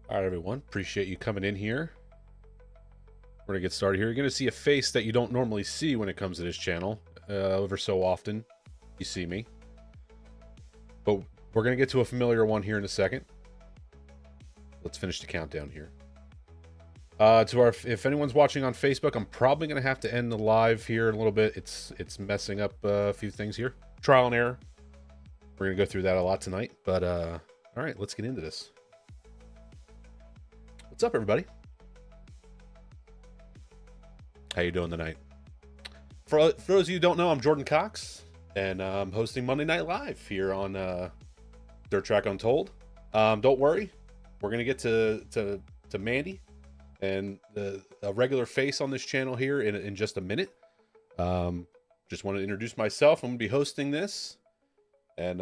All right, everyone. Appreciate you coming in here. We're going to get started here. You're going to see a face that you don't normally see when it comes to this channel. Ever so often, you see me. But we're going to get to a familiar one here in a second. Let's finish the countdown here. If anyone's watching on Facebook, I'm probably going to have to end the live here in a little bit. It's messing up a few things here. Trial and error. We're going to go through that a lot tonight. But, all right, let's get into this. What's up, everybody? How you doing tonight? For those of you who don't know, I'm Jordan Cox, and I'm hosting Monday Night Live here on Dirt Track Untold. Don't worry, we're gonna get to Mandee and a regular face on this channel here in just a minute. Just want to introduce myself. I'm gonna be hosting this, and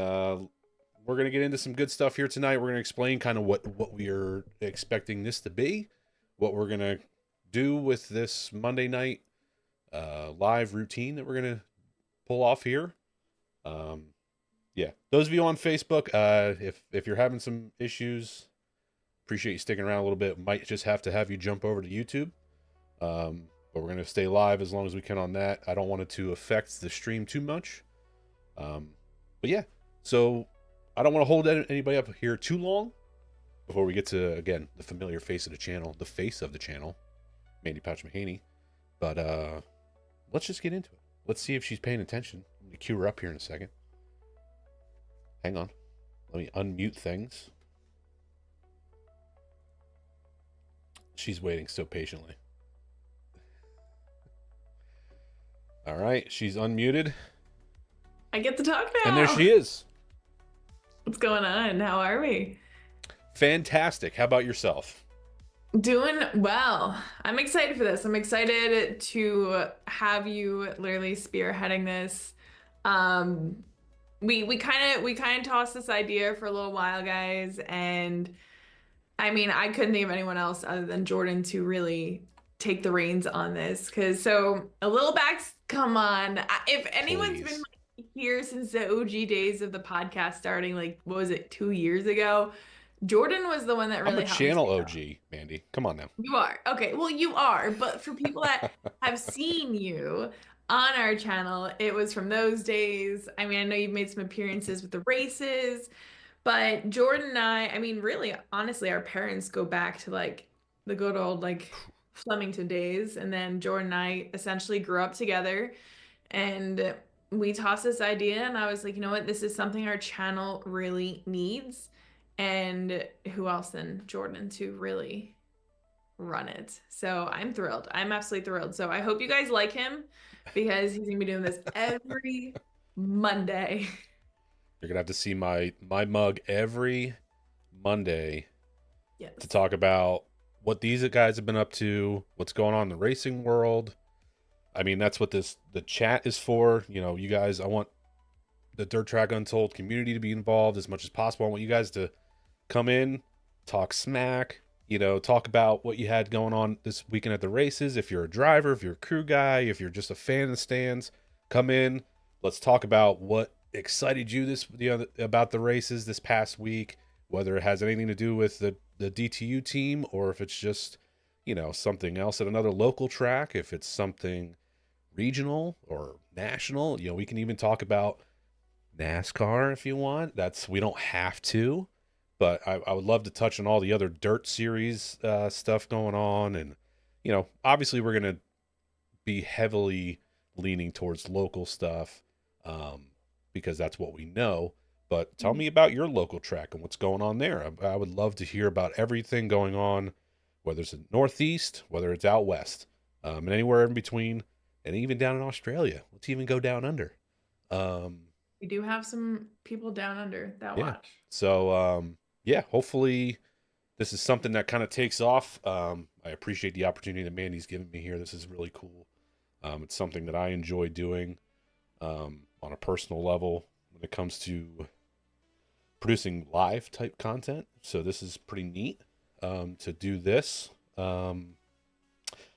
we're gonna get into some good stuff here tonight. We're gonna explain kind of what we are expecting this to be, what we're gonna do with this Monday night live routine that we're gonna pull off here. Yeah, those of you on Facebook, if you're having some issues, appreciate you sticking around a little bit. Might just have to have you jump over to YouTube, but we're gonna stay live as long as we can on that. I don't want it to affect the stream too much, but yeah. So I don't want to hold anybody up here too long before we get to, again, the familiar face of the channel, the face of the channel, Mandee Pauch Mahaney. But let's just get into it. Let's see if she's paying attention. I'm gonna cue her up here in a second. Hang on. Let me unmute things. She's waiting so patiently. All right, she's unmuted. I get to talk now. And there she is. What's going on? How are we? Fantastic. How about yourself? Doing well. I'm excited for this. I'm excited to have you literally spearheading this. We kind of tossed this idea for a little while, guys, and I mean, I couldn't think of anyone else other than Jordan to really take the reins on this. So a little back, come on. If anyone's been here since the OG days of the podcast starting, like, what was it, 2 years ago? Jordan was the one that really helped. I'm a channel OG, Mandee. Come on now. You are. Okay, well, you are. But for people that have seen you on our channel, it was from those days. I mean, I know you've made some appearances with the races, but Jordan and I mean, really, honestly, our parents go back to like the good old like Flemington days. And then Jordan and I essentially grew up together, and we tossed this idea, and I was like, you know what, this is something our channel really needs. And who else than Jordan to really run it? So I'm thrilled. I'm absolutely thrilled. So I hope you guys like him, because he's gonna be doing this every Monday. You're gonna have to see my mug every Monday. Yes. To talk about what these guys have been up to, what's going on in the racing world. I mean, that's what the chat is for. You know, you guys, I want the Dirt Track Untold community to be involved as much as possible. I want you guys to come in, talk smack, you know, talk about what you had going on this weekend at the races. If you're a driver, if you're a crew guy, if you're just a fan in the stands, come in. Let's talk about what excited you about the races this past week, whether it has anything to do with the DTU team, or if it's just, you know, something else at another local track, if it's something regional or national. You know, we can even talk about NASCAR if you want. We don't have to, but I would love to touch on all the other dirt series stuff going on. And, you know, obviously we're going to be heavily leaning towards local stuff because that's what we know. But tell me about your local track and what's going on there. I would love to hear about everything going on, whether it's in Northeast, whether it's out West, and anywhere in between, and even down in Australia. Let's even go down under. We do have some people down under that watch. So, yeah, hopefully this is something that kind of takes off. I appreciate the opportunity that Mandee's given me here. This is really cool. It's something that I enjoy doing on a personal level when it comes to producing live type content. So this is pretty neat to do this.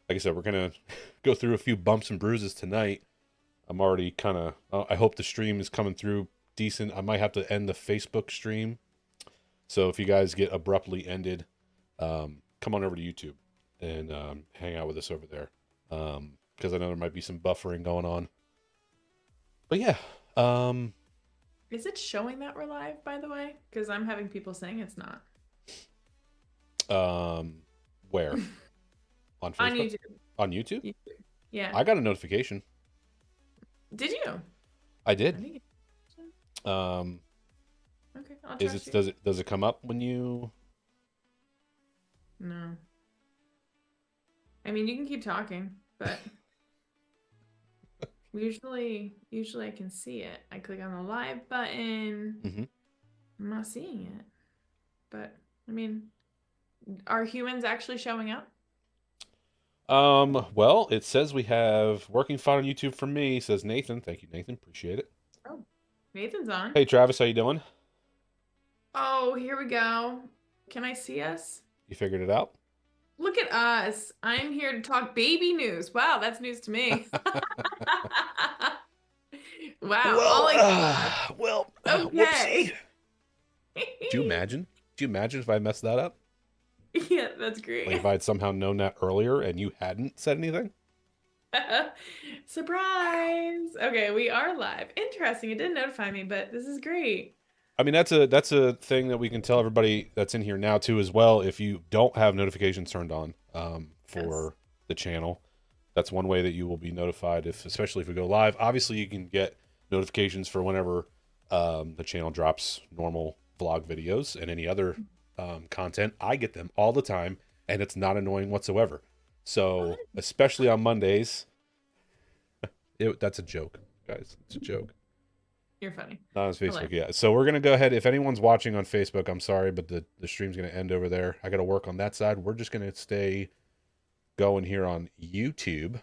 like I said, we're gonna go through a few bumps and bruises tonight. I'm already kind of. I hope the stream is coming through decent. I might have to end the Facebook stream, so if you guys get abruptly ended, come on over to YouTube and hang out with us over there, because I know there might be some buffering going on. But yeah, Is it showing that we're live, by the way? Because I'm having people saying it's not. Where? On Facebook? On YouTube. On YouTube? YouTube. Yeah. I got a notification. Did you? I did. I think okay, I'll Is trust it you. does it come up when you? No. I mean, you can keep talking, but usually I can see it. I click on the live button. Mm-hmm. I'm not seeing it. But I mean, are humans actually showing up? Well, it says we have working fine on YouTube for me, says Nathan. Thank you, Nathan. Appreciate it. Oh, Nathan's on. Hey, Travis, how you doing? Oh, here we go. Can I see us? You figured it out? Look at us. I'm here to talk baby news. Wow, that's news to me. Wow. Well, okay. Do you imagine? Do you imagine if I messed that up? Yeah, that's great. Like if I had somehow known that earlier and you hadn't said anything? Surprise. Okay, we are live. Interesting. It didn't notify me, but this is great. I mean, that's a thing that we can tell everybody that's in here now too as well. If you don't have notifications turned on for the channel, that's one way that you will be notified, especially if we go live. Obviously, you can get notifications for whenever the channel drops normal vlog videos and any other content. I get them all the time, and it's not annoying whatsoever. So, especially on Mondays, that's a joke, guys. It's a joke. You're funny. Not on Facebook, yeah. So we're gonna go ahead. If anyone's watching on Facebook, I'm sorry, but the stream's gonna end over there. I got to work on that side. We're just gonna stay going here on YouTube.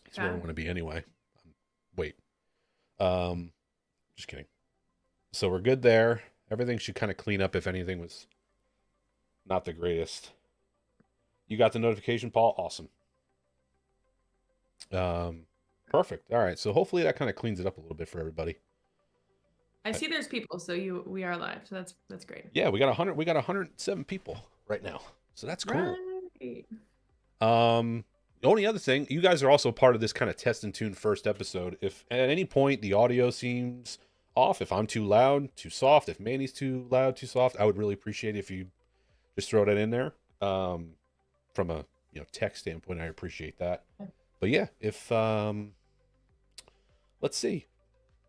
That's where I want to be anyway. Wait, just kidding. So we're good there. Everything should kind of clean up if anything was not the greatest. You got the notification, Paul? Awesome. Perfect. All right. So hopefully that kind of cleans it up a little bit for everybody. I see there's people, so we are live. So that's great. Yeah, we got 107 people right now. So that's cool. Right. The only other thing, you guys are also part of this kind of test and tune first episode. If at any point the audio seems off, if I'm too loud, too soft, if Mandy's too loud, too soft, I would really appreciate it if you just throw that in there. From a tech standpoint, I appreciate that. But yeah, if let's see,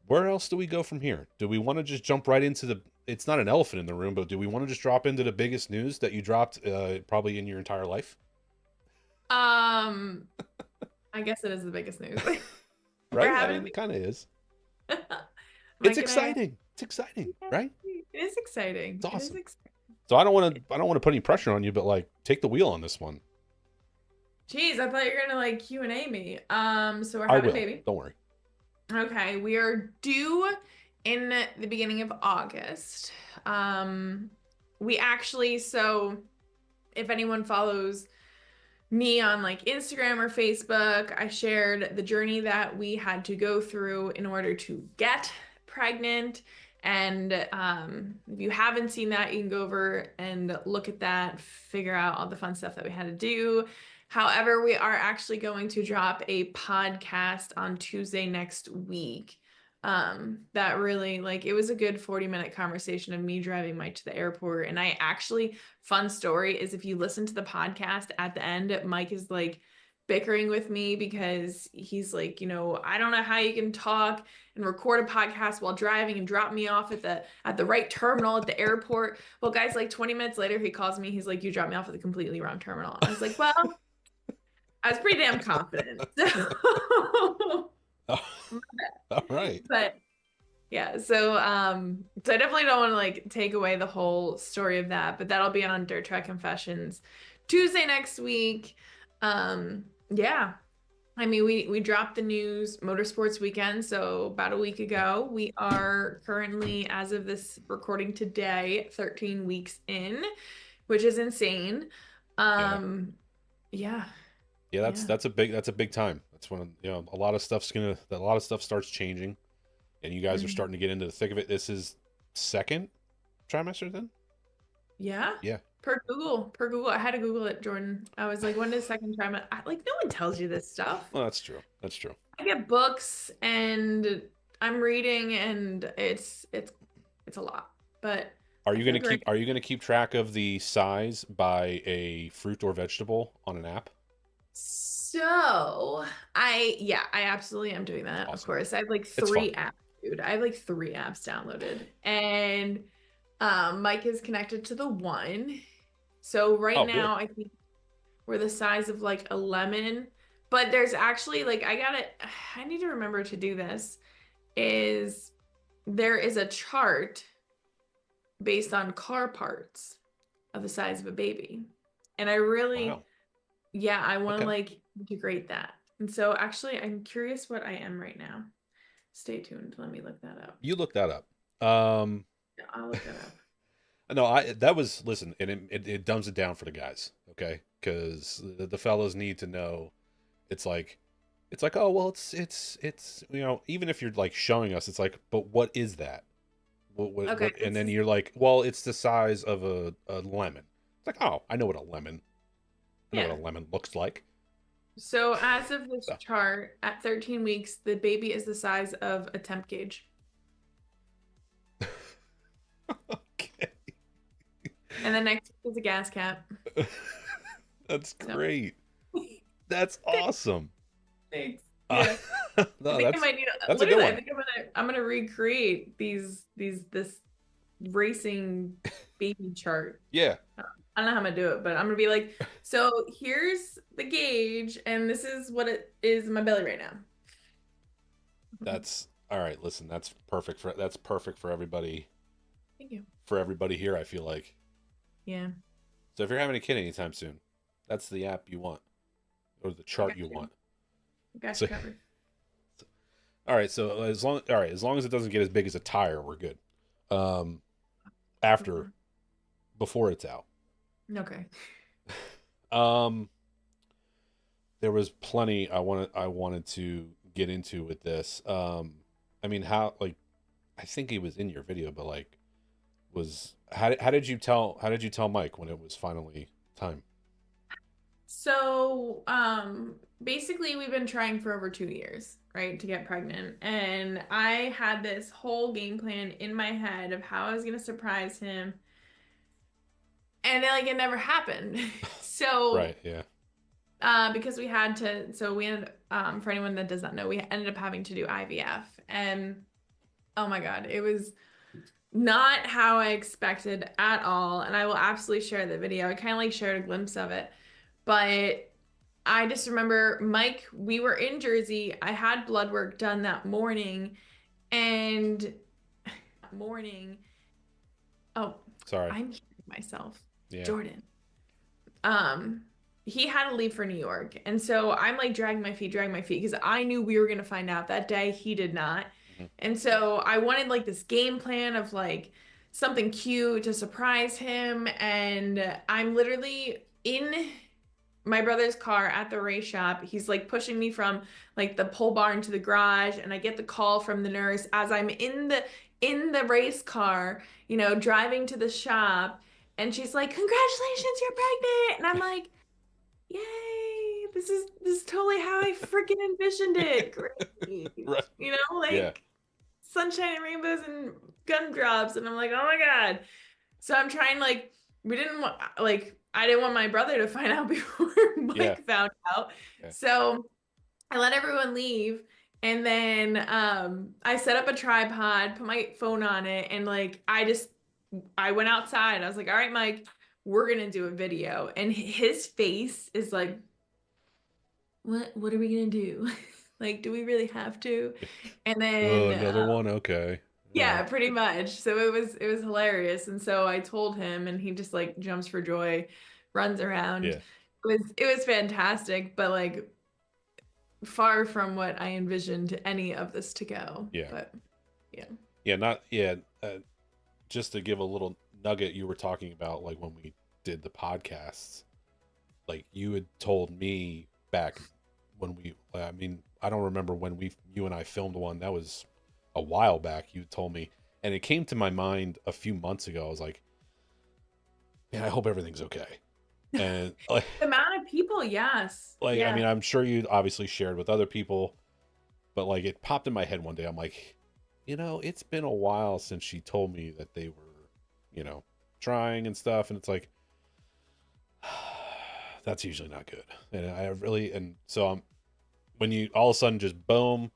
where else do we go from here? Do we want to just jump right into it's not an elephant in the room, but do we want to just drop into the biggest news that you dropped probably in your entire life? I guess it is the biggest news. Right? I mean, it kind of is. It's exciting. It's exciting, right? It is exciting. It's awesome. So I don't want to put any pressure on you, but like take the wheel on this one. Jeez, I thought you were gonna like Q&A me. So we're having a baby. Don't worry. Okay, we are due in the beginning of August. We actually, so if anyone follows me on like Instagram or Facebook, I shared the journey that we had to go through in order to get pregnant. And if you haven't seen that, you can go over and look at that, figure out all the fun stuff that we had to do. However, we are actually going to drop a podcast on Tuesday next week. That really, like, it was a good 40-minute conversation of me driving Mike to the airport. And I actually, fun story is if you listen to the podcast at the end, Mike is like bickering with me because he's like, I don't know how you can talk and record a podcast while driving and drop me off at the right terminal at the airport. Well, guys, like 20 minutes later, he calls me. He's like, you dropped me off at the completely wrong terminal. I was like, well, I was pretty damn confident. All right. But yeah, so I definitely don't want to like take away the whole story of that, but that'll be on Dirt Track Confessions Tuesday next week. Yeah. I mean, we dropped the news motorsports weekend, so about a week ago. We are currently, as of this recording today, 13 weeks in, which is insane. Yeah. Yeah, Yeah. that's a big time. That's when, you know, a lot of stuff starts changing, and you guys are Mhm. starting to get into the thick of it. This is second trimester then? Yeah. Yeah. Per Google, I had to Google it, Jordan. I was like, when is second trimester? Like, no one tells you this stuff. Well, that's true. That's true. I get books and I'm reading, and it's a lot, but I feel great. Are you gonna keep track of the size by a fruit or vegetable on an app? So I absolutely am doing that. Of Awesome. course, I have like It's fun. three apps, dude. I have like three apps downloaded, and Mike is connected to the one. So right Oh, good. now, I think we're the size of like a lemon, but there's actually like I need to remember to do this. Is there is a chart based on car parts of the size of a baby, and I really Wow. yeah, I want to Okay. like integrate that. And so actually, I'm curious what I am right now. Stay tuned. Let me look that up. You look that up. Yeah, I'll look that up. No, I that was listen, and it dumbs it down for the guys, okay? Because the fellas need to know. It's like, oh well, it's you know, even if you're like showing us, it's like, but what is that? Okay, what? And this then is you're like, well, it's the size of a lemon. It's like, oh, I know what a lemon. I know yeah. what a lemon looks like. So as of this So, chart, at 13 weeks, the baby is the size of a temp gauge. okay, And the next is a gas cap. that's So great. That's awesome. thanks. Uh, Yeah. I no, think I might need that's a good literally I one. think I'm gonna recreate this racing baby chart. Yeah, I don't know how I'm gonna do it, but I'm gonna be like, so here's the gauge, and this is what it is in my belly right now. that's all right. Listen, that's perfect Thank you. for everybody here. I feel like. Yeah, So if you're having a kid anytime soon, that's the app you want or the I chart got you you. want. I got So you covered. all right, so as long as it doesn't get as big as a tire, we're good. After Mhm. before it's out. Okay. Um, there was plenty I wanted to get into with this. I mean, I think he was in your video, but like, how did you tell Mike when it was finally time? So, basically, we've been trying for over 2 years, right, to get pregnant, and I had this whole game plan in my head of how I was gonna surprise him, and it never happened. So Right. Yeah. because we had to, so we ended, for anyone that does not know, we ended up having to do IVF. And oh my God, it was not how I expected at all. And I will absolutely share the video. I kind of like shared a glimpse of it. But I just remember, Mike, we were in Jersey. I had blood work done that morning. And morning, oh, Sorry. I'm hearing myself. Yeah. Jordan. um he had to leave for New York. And so I'm like dragging my feet because I knew we were going to find out that day. He did not. Mhm. And so I wanted like this game plan of like something cute to surprise him. And I'm literally in my brother's car at the race shop. He's like pushing me from like the pole barn to the garage, and I get the call from the nurse as I'm in the race car, driving to the shop, and she's like, "Congratulations, you're pregnant." And I'm like, "Yay. This is totally how I freaking envisioned it. Great." Right. Yeah. Like sunshine and rainbows and gumdrops, and I'm like, "Oh my God." So I'm trying like we didn't want like I didn't want my brother to find out before Yeah. Mike found out. Yeah. So I let everyone leave, and then I set up a tripod, put my phone on it, and like I went outside. I was like, "All right, Mike, we're gonna do a video." And his face is like, what are we gonna do? Like, do we really have to? And Oh, then another one. Okay. All yeah, right. pretty much. So it was hilarious. And so I told him, and he just like jumps for joy, runs around. Yeah. It was fantastic, but like far from what I envisioned any of this to go. Yeah. But yeah. Yeah. Not. Yeah. Just to give a little nugget, you were talking about like when we did the podcasts. like you had told me back when I mean, I don't remember when you and I filmed one. That was a while back. You told me, and it came to my mind a few months ago. I was like, man, I hope everything's okay. And The amount of people, yes. I Yeah. mean, I'm sure you obviously shared with other people, but like it popped in my head one day. I'm like, it's been a while since she told me that they were, trying and stuff, and it's like that's usually not good. And I really, and so when you all of a sudden just boom,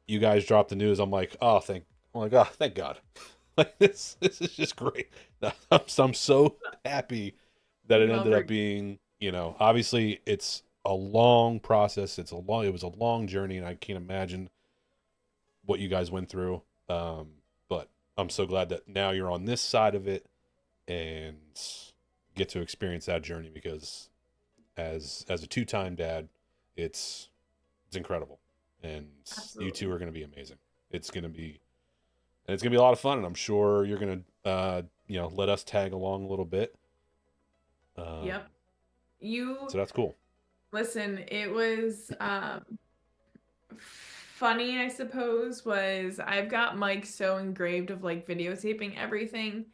you guys drop the news. I'm like, oh, thank God. Like this is just great. I'm so happy that it Well, ended up being, obviously it's a long process. It was a long journey, and I can't imagine what you guys went through. But I'm so glad that now you're on this side of it and get to experience that journey, because as a two-time dad, it's incredible, and you two absolutely. are going to be amazing. It's going to be a lot of fun, and I'm sure you're going to let us tag along a little bit. Yep. You So that's cool. listen, it was funny, I suppose, was I've got Mike so engraved of like videotaping everything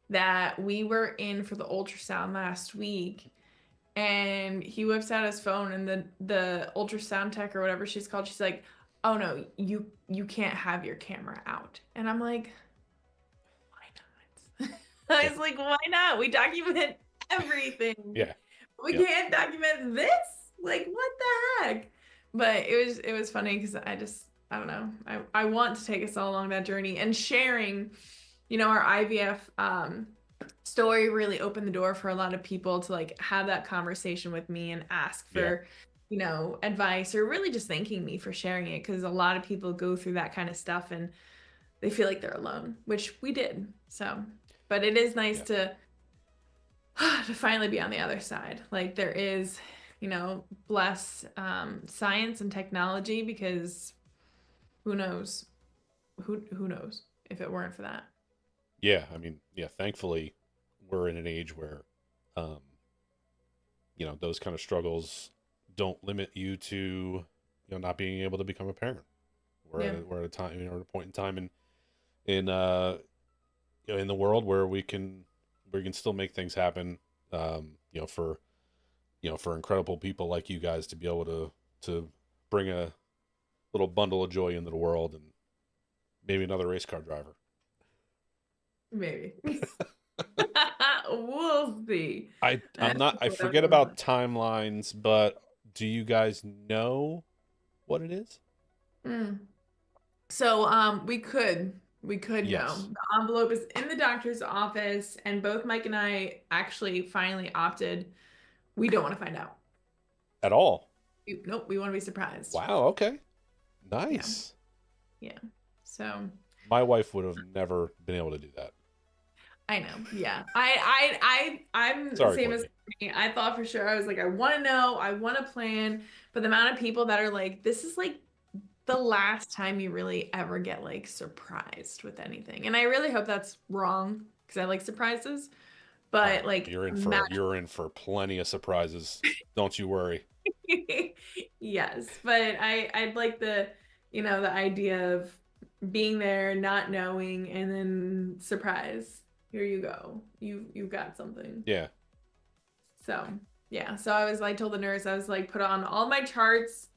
that we were in for the ultrasound last week, and he whips out his phone, and the ultrasound tech or whatever she's called, she's like, "Oh no, you can't have your camera out." And I'm like, "Why not?" I Yeah. was like, "Why not? We document everything. Yeah. We Yep. can't document this? Like, what the heck?" But it was funny because I don't know. I want to take us all along that journey, and sharing, our IVF story really opened the door for a lot of people to like have that conversation with me and ask Yeah. for, advice, or really just thanking me for sharing it, because a lot of people go through that kind of stuff and they feel like they're alone, which we did. So, but it is nice Yeah. to finally be on the other side. Like there is, bless science and technology, because who knows? Who knows if it weren't for that? Yeah. I mean, yeah, thankfully we're in an age where, um, those kind of struggles don't limit you to, not being able to become a parent. Yeah. We're at a time, at a point in time in in the world where we can still make things happen. For for incredible people like you guys to be able to bring a little bundle of joy into the world, and maybe another race car driver. Maybe. We'll see. I'm not. I Whatever forget the about month. timelines, but do you guys know what it is? Mm. So we could know. Yes. The envelope is in the doctor's office, and both Mike and I actually finally opted. We don't want to find out. At all? Nope, we want to be surprised. Wow. Okay. Yeah, Nice. yeah. So My wife would have never been able to do that. I know. Yeah. I'm the Sorry, same as Courtney. me. I thought for sure. I was like, I want to know, I want to plan, but the amount of people that are like, this is like the last time you really ever get like surprised with anything. And I really hope that's wrong, because I like surprises. But Oh, like you're in for plenty of surprises. Don't you worry. yes, but I'd like the idea of being there, not knowing, and then surprise. Here you go. You've got something. Yeah. So yeah. So I told the nurse, I was like, put on all my charts.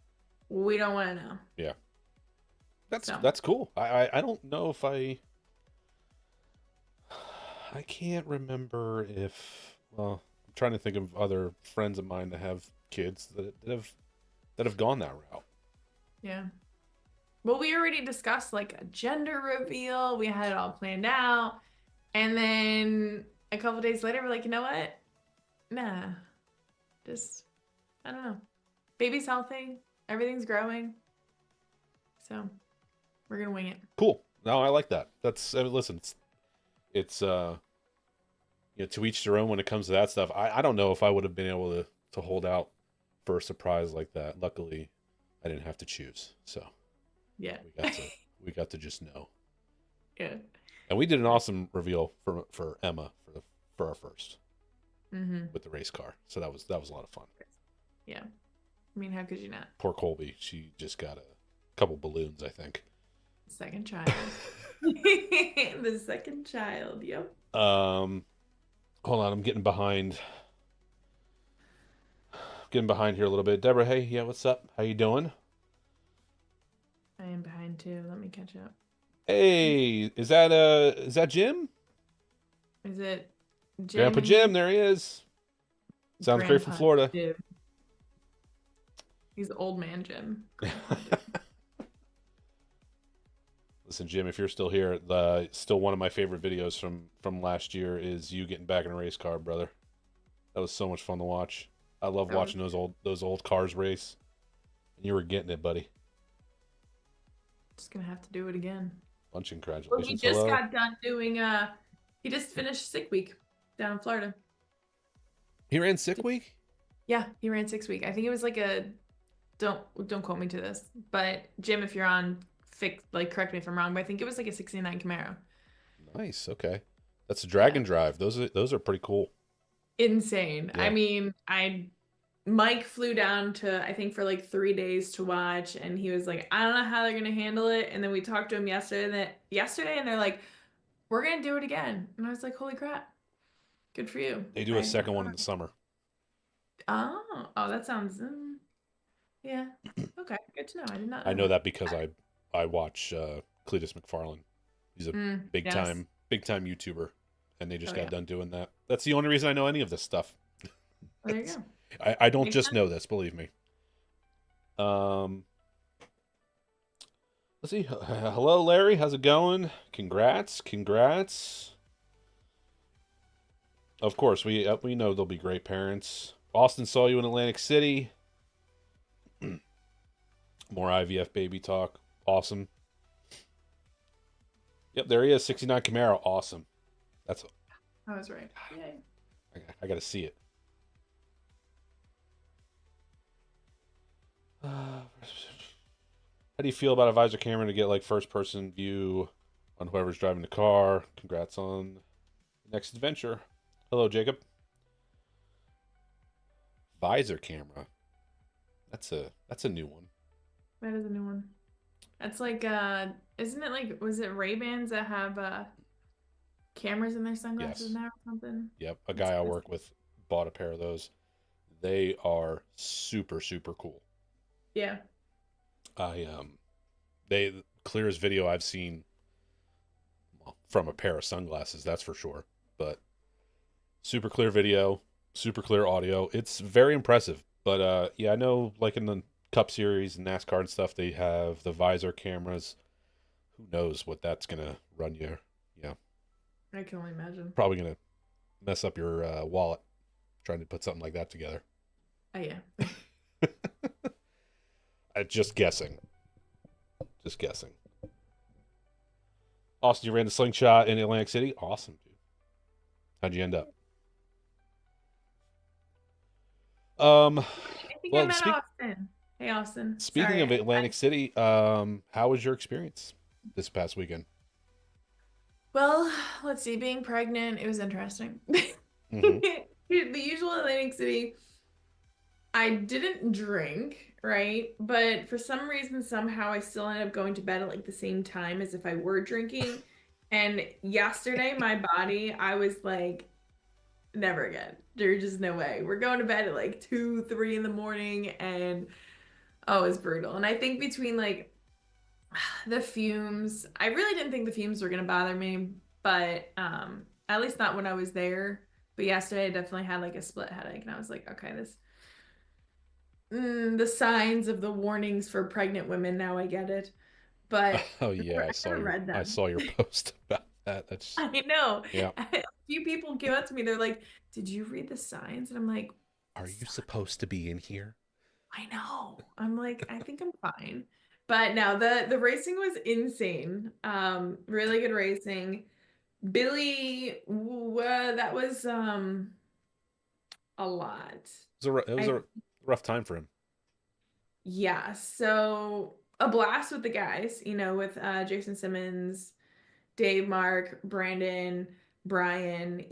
We don't want to know. Yeah. So That's cool. I don't know if I can't remember if, well, I'm trying to think of other friends of mine that have kids that have gone that route. yeah. Well, we already discussed like a gender reveal. We had it all planned out. And then a couple days later, we're like, you know what? Nah, just, I don't know. Baby's healthy. Everything's growing. So we're going to wing it. Cool. No, I like that. That's listen, it's to each their own when it comes to that stuff. I don't know if I would have been able to hold out for a surprise like that. Luckily, I didn't have to choose. So Yeah. we got to just know. Yeah. And we did an awesome reveal for Emma for our first. Mm-hmm. with the race car. So that was a lot of fun. Yeah. I mean, how could you not? Poor Colby, she just got a couple balloons, I think. Second child. The second child. Yep. um, hold on, I'm getting behind here a little bit. Deborah, hey, yeah, what's up? How you doing? I am behind too. Let me catch up. Hey, is that Jim? Is it Jim Grandpa and you? Jim, there he is. Sounds great from Grandpa Florida. Jim. He's old man Jim. Grandpa Jim. Listen, Jim, if you're still here, the still one of my favorite videos from last year is you getting back in a race car, brother. That was so much fun to watch. I love That was watching those old cars race. And you were getting it, buddy. just gonna have to do it again. Bunch of Well, he congratulations. just Hello. got done doing he just finished sick week down in Florida. He ran sick week? Yeah, he ran 6 week. I think it was like a don't quote me to this, but Jim, if you're on correct me if I'm wrong, but I think it was like a 69 Camaro. Nice. Okay. That's a Yeah. Dragon Drive. Those are pretty cool. Insane. I Yeah. mean, Mike flew down to I think for like 3 days to watch, and he was like, I don't know how they're gonna handle it. And then we talked to him yesterday, and they're like, we're gonna do it again. And I was like, holy crap, good for you. They do a second one in the summer. Oh, that sounds yeah. Okay, good to know. I did not I know know that. that because I watch Cletus McFarlane. He's a big Yes. time big time YouTuber, and they just Oh got yeah. done doing that. That's the only reason I know any of this stuff. Well, there you go. I don't Makes just sense. know this, believe me. Um, let's see. Hello, Larry. How's it going? Congrats. Of course, we know they'll be great parents. Austin saw you in Atlantic City. More IVF baby talk. Awesome. Yep, there he is. 69 Camaro. Awesome. That's. I was right. Yay. I got to see it. How do you feel about a visor camera to get like first person view on whoever's driving the car? Congrats on the next adventure. Hello, Jacob. Visor camera. That's a new one. That is a new one. That's like isn't it like was it Ray-Bans that have cameras in their sunglasses Yes. now or something? Yep. A guy I work with bought a pair of those. They are super super cool. Yeah. They clearest video I've seen from a pair of sunglasses, that's for sure. But super clear video, super clear audio. It's very impressive. But yeah, I know like in the Cup Series and NASCAR and stuff, they have the visor cameras. Who knows what that's gonna run you? Yeah, I can only imagine. probably gonna mess up your wallet trying to put something like that together. Oh yeah. Just guessing. Just guessing. Austin, you ran the slingshot in Atlantic City. Awesome, dude. How'd you end up? I think I Well, met Austin. Hey Austin. speaking Sorry. of Atlantic City, how was your experience this past weekend? Well, let's see. Being pregnant, it was interesting. Mm-hmm. The usual Atlantic City, I didn't drink, right? But for some reason, somehow I still ended up going to bed at like the same time as if I were drinking. And yesterday, my body, I was like, never again. There's just no way. We're going to bed at like 2, 3 in the morning, and oh, it's brutal. And I think between like the fumes, I really didn't think the fumes were gonna bother me, but at least not when I was there. But yesterday I definitely had like a split headache, and I was like, okay, the signs of the warnings for pregnant women, now I get it. But Oh yeah, I never read I them. saw your post about that. That's I know. yeah. A few people came up to me, they're like, did you read the signs? And I'm like, Are you supposed to be in here? I know. I'm like, I think I'm fine. But no, the racing was insane. Really good racing. Billy, that was a lot. It was I a rough time for him. Yeah, so a blast with the guys, with Jason Simmons, Dave, Mark, Brandon, Brian,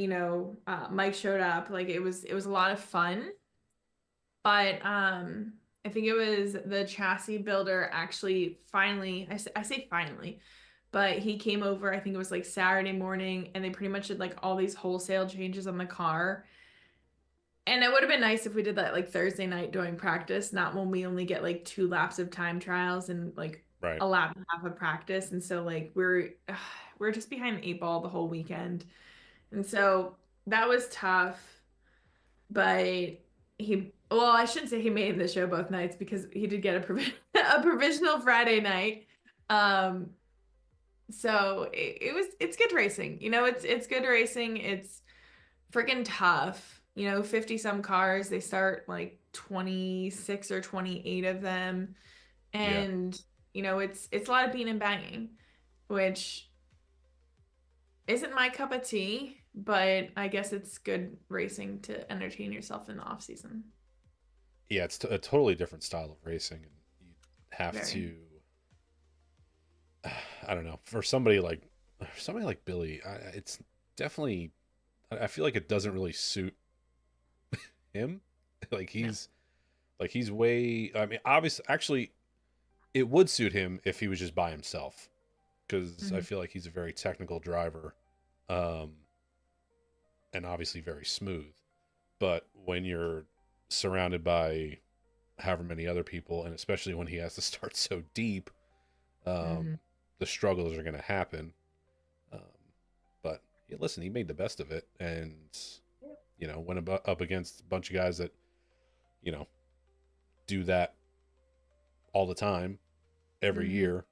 Mike showed up. Like it was a lot of fun. But I think it was the chassis builder actually finally, I say finally, but he came over, I think it was like Saturday morning, and they pretty much did like all these wholesale changes on the car. And it would have been nice if we did that like Thursday night during practice, not when we only get like 2 laps of time trials and like Right. a lap and a half of practice. And so like we're just behind the 8 ball the whole weekend. And so that was tough. But well, I shouldn't say he made the show both nights because he did get a provisional Friday night. Um, so it's good racing. It's good racing. It's freaking tough. 50 some cars. They start like 26 or 28 of them. Yeah. And it's a lot of being and banging, which isn't my cup of tea, but I guess it's good racing to entertain yourself in the off season. Yeah, it's a totally different style of racing, and you have Very. to. I don't know. For somebody like Billy, it's definitely. I feel like it doesn't really suit him. like No. he's he's way. I mean, obviously, actually, it would suit him if he was just by himself, because I Mhm. feel like he's a very technical driver, um, and obviously very smooth. But when you're surrounded by however many other people, and especially when he has to start so deep, Mhm. the struggles are going to happen. Um, but yeah, listen, he made the best of it, and went up against a bunch of guys that you know do that all the time, every Mhm. year,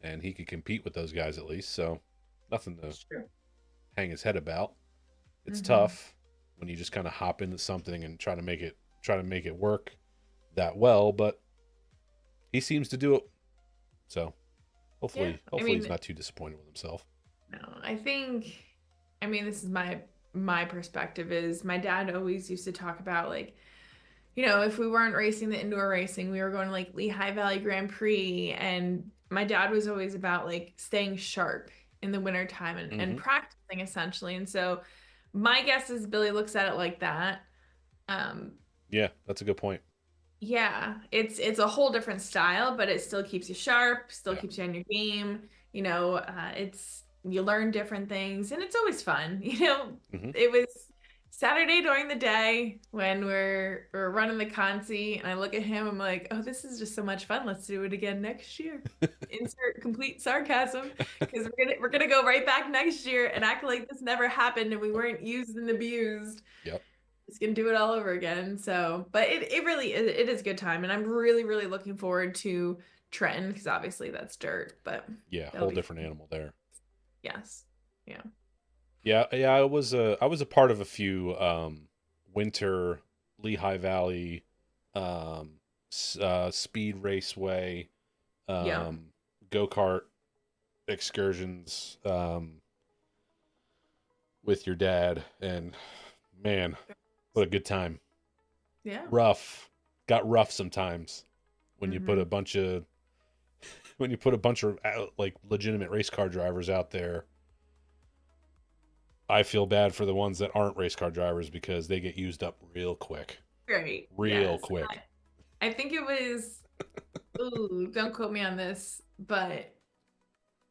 and he could compete with those guys at least. So nothing to Sure. hang his head about. It's Mhm. tough when you just kind of hop into something and try to make it work that well, but he seems to do it. So Yeah. I hopefully he's mean, not too disappointed with himself. no, I mean, this is my perspective is my dad always used to talk about like, if we weren't racing the indoor racing, we were going to like Lehigh Valley Grand Prix. And my dad was always about like staying sharp in the winter time and Mm-hmm. practicing essentially. And so my guess is Billy looks at it like that. Um, Yeah, that's a good point. yeah, it's a whole different style, but it still keeps you sharp, still Yeah. keeps you on your game. It's you learn different things, and it's always fun. Mm-hmm. It was Saturday during the day when we're running the consi, and I look at him, I'm like, oh, this is just so much fun. Let's do it again next year. Insert complete sarcasm, because we're gonna go right back next year and act like this never happened and we weren't used and abused. Yep. It's gonna do it all over again. So, but it really is a good time, and I'm really really looking forward to Trenton because obviously that's dirt, but Yeah, that'll whole be different fun. animal there. Yes, yeah, Yeah, yeah. I was a part of a few winter Lehigh Valley um, speed raceway yeah, go kart excursions with your dad, and man, what a good time. yeah. Rough, got rough sometimes when you put Mm-hmm. a bunch of like legitimate race car drivers out there. I feel bad for the ones that aren't race car drivers because they get used up real quick. Great. Real Yes, quick. I think it was. Ooh, don't quote me on this, but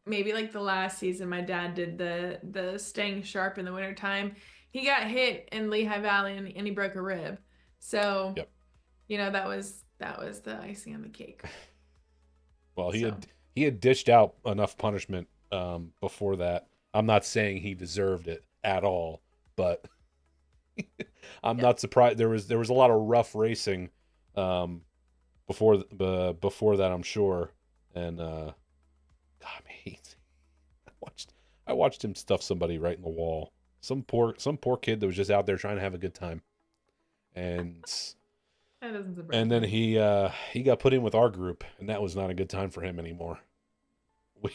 maybe like the last season my dad did the staying sharp in the wintertime. He got hit in Lehigh Valley and he broke a rib. So Yep. that was the icing on the cake. Well, So he had dished out enough punishment before that. I'm not saying he deserved it at all, but I'm yeah. not surprised. There was a lot of rough racing um, before that, I'm sure. And God, man, I watched him stuff somebody right in the wall. Some poor kid that was just out there trying to have a good time, and That doesn't surprise then me. he got put in with our group, and that was not a good time for him anymore. We,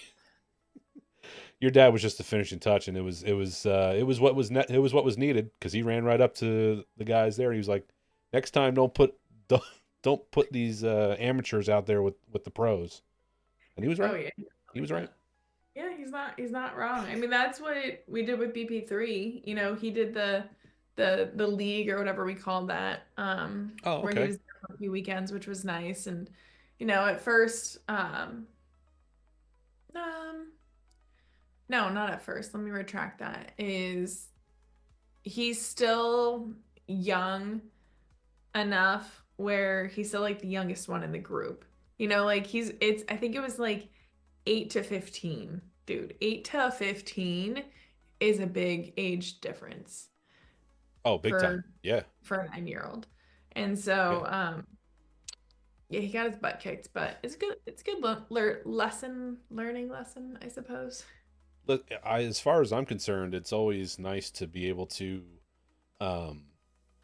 your dad was just the finishing touch, and it was what was needed because he ran right up to the guys there. He was like, "Next time, don't, don't put these amateurs out there with the pros," and he was Oh right. yeah, He like was right. that. Yeah, he's not wrong. I mean, that's what we did with BP3. You know, he did the league or whatever we called that, Oh, where he okay. was there for a few weekends, which was nice. And you know, at first, um, no, not at first. Let me retract that. Is he's still young enough where he's still like the youngest one in the group. You know, like it's I think it was like 8 to 15. Dude, 8 to 15 is a big age difference Oh, big time. for Yeah. for a 9-year-old. And Yeah. so yeah, he got his butt kicked, but it's a good learning lesson, I suppose. Look, as far as I'm concerned, it's always nice to be able to, um,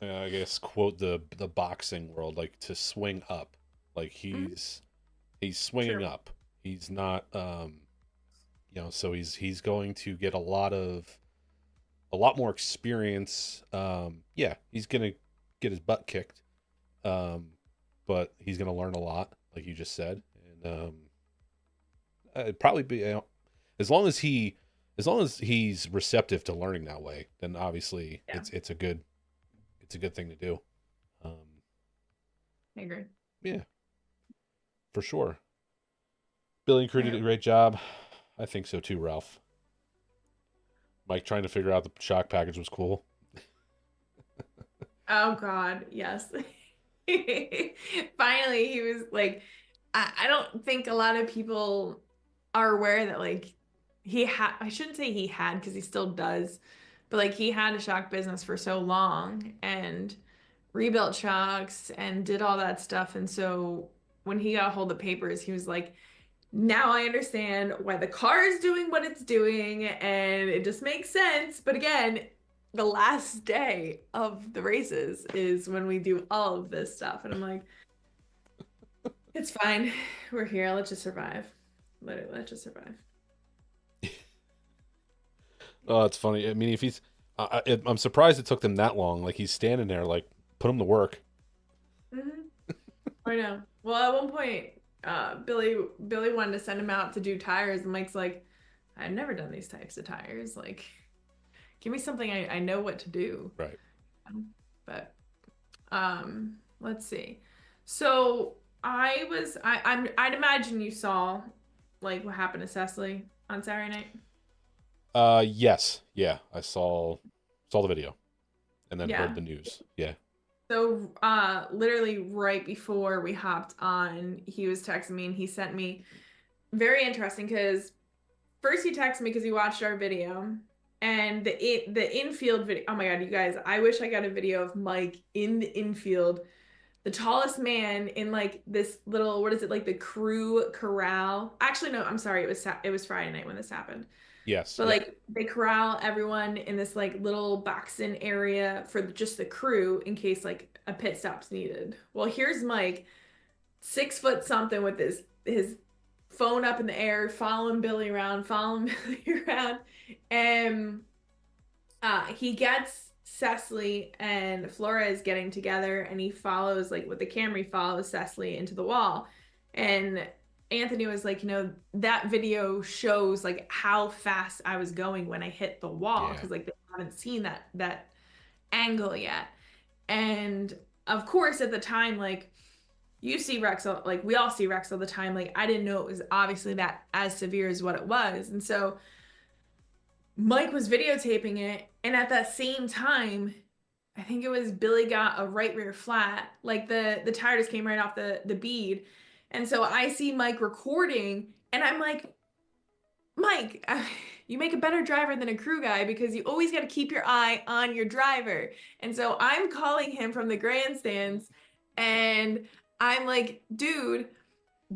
I guess, quote the boxing world, like to swing up. Like Mhm. he's swinging True. up. He's not, so he's going to get a lot more experience. Yeah, he's gonna get his butt kicked, but he's gonna learn a lot, like you just said, and it'd probably be as long as he's receptive to learning that way, then obviously Yeah, it's a good thing to do. Um, I agree. yeah, for sure. Billy and crew I did a hope. great job. I think so too, Ralph. Mike trying to figure out the shock package was cool. Oh God, yes. Finally, he was like, I don't think a lot of people are aware that like he had, I shouldn't say he had because he still does, but like he had a shock business for so long and rebuilt shocks and did all that stuff. And so when he got hold of papers, he was like, now I understand why the car is doing what it's doing, and it just makes sense. But again, the last day of the races is when we do all of this stuff. And I'm like, it's fine. We're here. Let's just survive. Literally, let's just survive. Oh, it's funny. I mean, if he's, I'm surprised it took them that long. Like he's standing there, like put him to work. Hmm. I know. Well, at one point, Billy wanted to send him out to do tires, and Mike's like, I've never done these types of tires. Like, give me something I know what to do. Right. But let's see. So I'd imagine you saw like what happened to Cesley on Saturday night. Yes, yeah. I saw the video and then heard Yeah. the news. Yeah. So literally right before we hopped on, he was texting me and he sent me very interesting because first he texted me because he watched our video and the infield video. Oh my God, you guys, I wish I got a video of Mike in the infield, the tallest man in like this little, what is it, like the crew corral. Actually, no, I'm sorry, it was Friday night when this happened. Yes. But Yep. like they corral everyone in this like little boxing area for just the crew in case like a pit stop's needed. Well, here's Mike, 6 foot something with his phone up in the air, following Billy around, and he gets Cesley and Flores getting together, and he follows like with the camera, he follows Cesley into the wall, and Anthony was like, you know, that video shows like how fast I was going when I hit the wall Yeah. because like they haven't seen that angle yet, and of course at the time like you see Rex like we all see Rex all the time. Like I didn't know it was obviously that as severe as what it was. And so Mike was videotaping it, and at that same time, I think it was Billy got a right rear flat. Like the tire just came right off the bead. And so I see Mike recording, and I'm like, Mike, you make a better driver than a crew guy because you always got to keep your eye on your driver. And so I'm calling him from the grandstands, and I'm like, dude,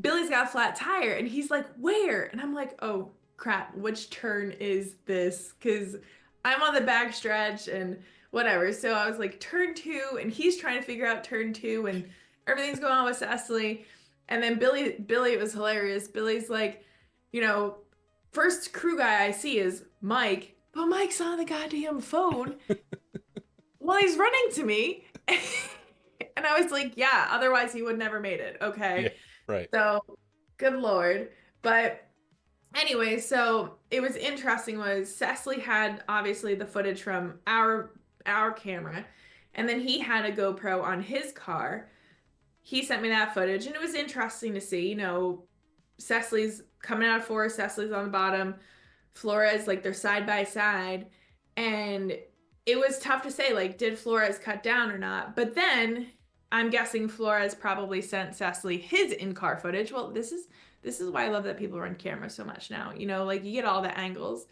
Billy's got a flat tire. And he's like, where? And I'm like, oh crap, which turn is this? Because I'm on the back stretch and whatever. So I was like, turn two. And he's trying to figure out turn two. And everything's going on with Cecily. And then Billy, it was hilarious. Billy's like, you know, first crew guy I see is Mike, but Mike's on the goddamn phone while he's running to me. And I was like, yeah, otherwise he would never made it. Yeah. Okay. Right. So, good Lord. But Anyway, so it was interesting was Cesley had obviously the footage from our camera, and then he had a GoPro on his car. He sent me that footage, and it was interesting to see, Cesley's coming out of four, Cesley's on the bottom, Flores, like they're side by side. And it was tough to say, like, did Flores cut down or not? But then I'm guessing Flores probably sent Cesley his in-car footage. Well, this is why I love that people run cameras so much now. Like you get all the angles.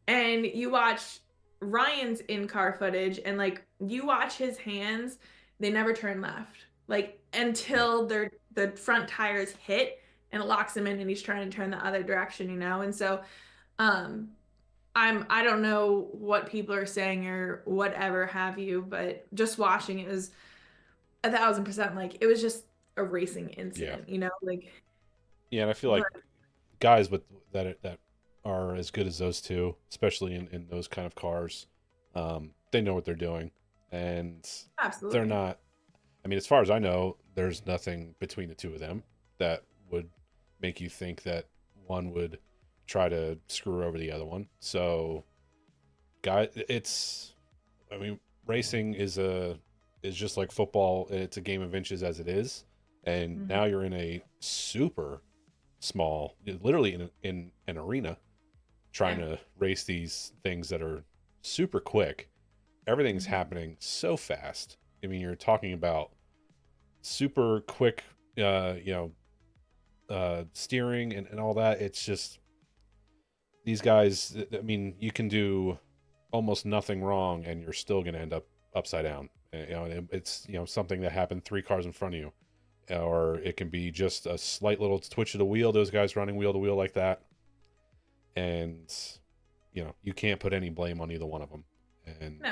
And you watch Ryan's in-car footage and like you watch his hands, they never turn left. Like Yeah. until the front tires hit and it locks him in and he's trying to turn the other direction. And so um I don't know what people are saying or whatever have you, but just watching it was 1,000% like it was just a racing Yeah. incident, like Yeah, and I feel but like guys with that are as good as those two, especially in those kind of cars, they know what they're doing, and they're absolutely. not. I mean, as far as I know, there's nothing between the two of them that would make you think that one would try to screw over the other one. So, guy, it's. I mean, racing is just like football. It's a game of inches as it is, and Mhm. now you're in a super small, literally in an arena, trying Yeah. to race these things that are super quick. Everything's Mhm. happening so fast. I mean, you're talking about super quick, steering and all that. It's just these guys. I mean, you can do almost nothing wrong, and you're still going to end up upside down. It's something that happened 3 cars in front of you, or it can be just a slight little twitch of the wheel. Those guys running wheel to wheel like that, and you can't put any blame on either one of them. And No.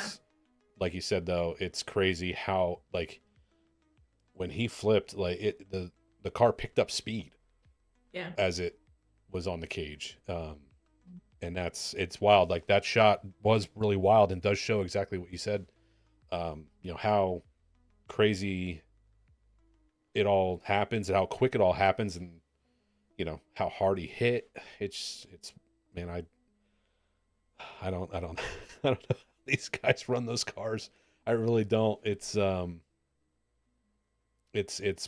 like you said, though, it's crazy how like when he flipped, like the car picked up speed Yeah. as it was on the cage. And it's wild. Like that shot was really wild and does show exactly what you said. How crazy it all happens and how quick it all happens, and how hard he hit. It's man, I don't I don't know how these guys run those cars. I really don't. It's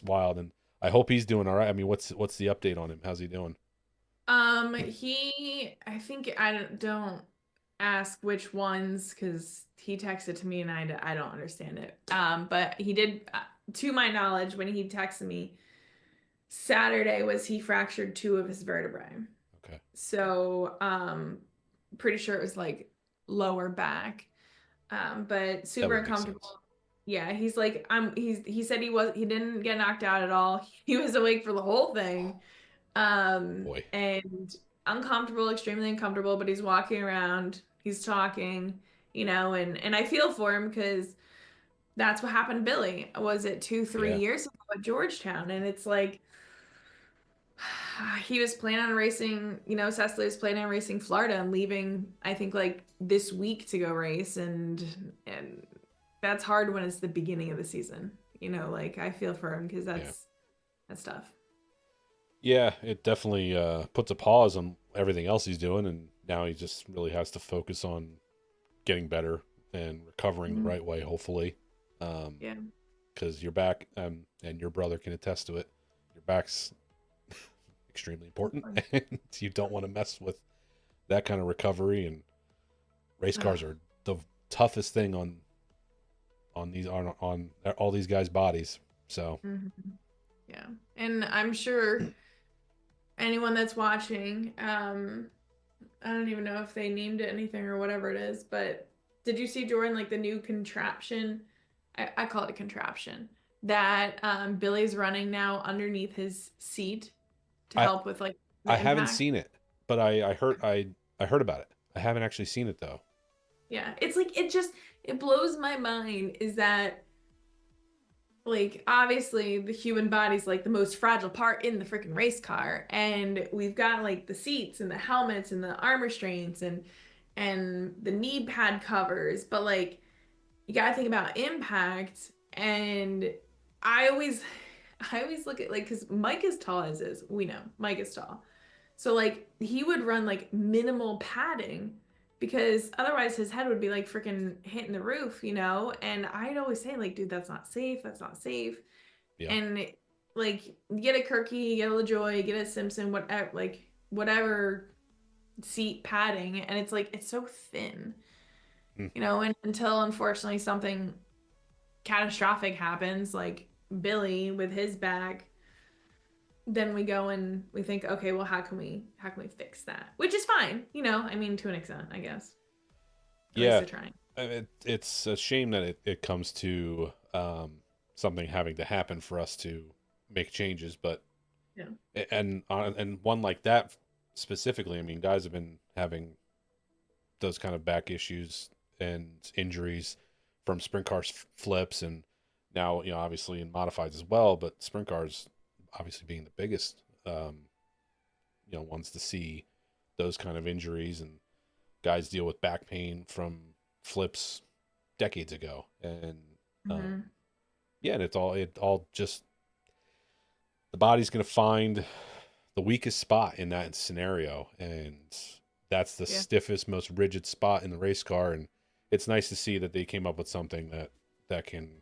wild, and I hope he's doing all right. I mean, what's the update on him? How's he doing? I think I don't ask which ones because he texted to me and I don't understand it. But he did, to my knowledge, when he texted me Saturday was he fractured two of his vertebrae. Okay. So, pretty sure it was like lower back. But That super would make sense. uncomfortable. Yeah, he's like he said he didn't get knocked out at all. He was awake for the whole thing. Boy. And uncomfortable, extremely uncomfortable, but he's walking around, he's talking, and I feel for him because that's what happened to Billy. Was it two, three Yeah. years ago at Georgetown? And it's like he was planning on racing, Cesley was planning on racing Florida and leaving, I think like this week to go race and that's hard when it's the beginning of the season. Like I feel for him because Yeah. that's tough. Yeah, it definitely puts a pause on everything else he's doing, and now he just really has to focus on getting better and recovering the Mhm. right way, hopefully. Um, Yeah. because your back, and your brother can attest to it. Your back's extremely important, and you don't want to mess with that kind of recovery. And race Ugh. cars are the toughest thing on these on all these guys' bodies. So Mhm. Yeah. And I'm sure anyone that's watching, I don't even know if they named it anything or whatever it is, but did you see Jordan like the new contraption? I call it a contraption that Billy's running now underneath his seat to I help with like I the haven't impact. seen it, but I heard about it. I haven't actually seen it though. Yeah. It's like it blows my mind is that like obviously the human body's like the most fragile part in the freaking race car and we've got like the seats and the helmets and the arm restraints and the knee pad covers but like you got to think about impact and I always I always look at like because Mike is tall as is we know Mike is tall So like he would run like minimal padding because otherwise his head would be like freaking hitting the roof, you know? And I'd always say like, dude, that's not safe. That's not safe. Yeah. And like get a Kirky, get a LaJoy, get a Simpson, whatever, like whatever seat padding. And it's like, it's so thin, Mm. you know, and until unfortunately something catastrophic happens, like Billy with his back, then we go and we think, okay, well, how can we fix that? Which is fine, you know. I mean, to an extent, I guess. At least Yeah. they're trying. It's a shame that it comes to something having to happen for us to make changes, but Yeah. and one like that specifically, I mean, guys have been having those kind of back issues and injuries from sprint cars flips, and now obviously in modifieds as well, but sprint cars obviously being the biggest ones to see those kind of injuries, and guys deal with back pain from flips decades ago, and Mm-hmm. yeah, and it all just the body's going to find the weakest spot in that scenario, and that's the Yeah. stiffest, most rigid spot in the race car. And it's nice to see that they came up with something that can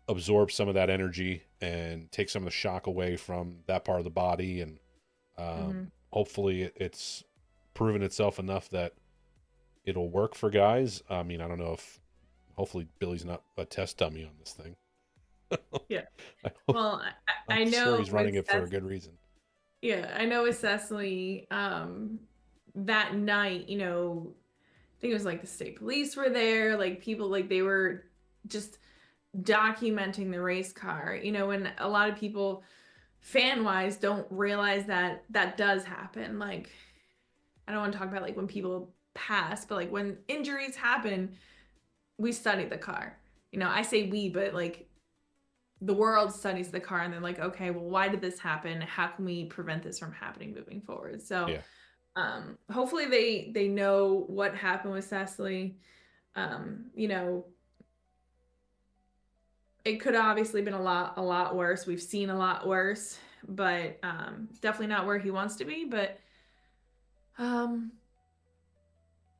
absorb some of that energy and take some of the shock away from that part of the body. And Mm-hmm. hopefully it's proven itself enough that it'll work for guys. I mean, I don't know if hopefully Billy's not a test dummy on this thing. Yeah. I hope, Well, I'm I sure know he's with running it for a good reason. yeah, I know with Cecily, that night, you know, I think it was like the state police were there, like people like they were just documenting the race car, you know, and a lot of people fan wise don't realize that that does happen. Like, I don't want to talk about like when people pass, but like when injuries happen, we study the car. You know, I say we, but like the world studies the car and they're like, okay, well, why did this happen? How can we prevent this from happening moving forward? So Yeah. hopefully they know what happened with Cecily. You know, it could have obviously been a lot worse. We've seen a lot worse, but definitely not where he wants to be. But um,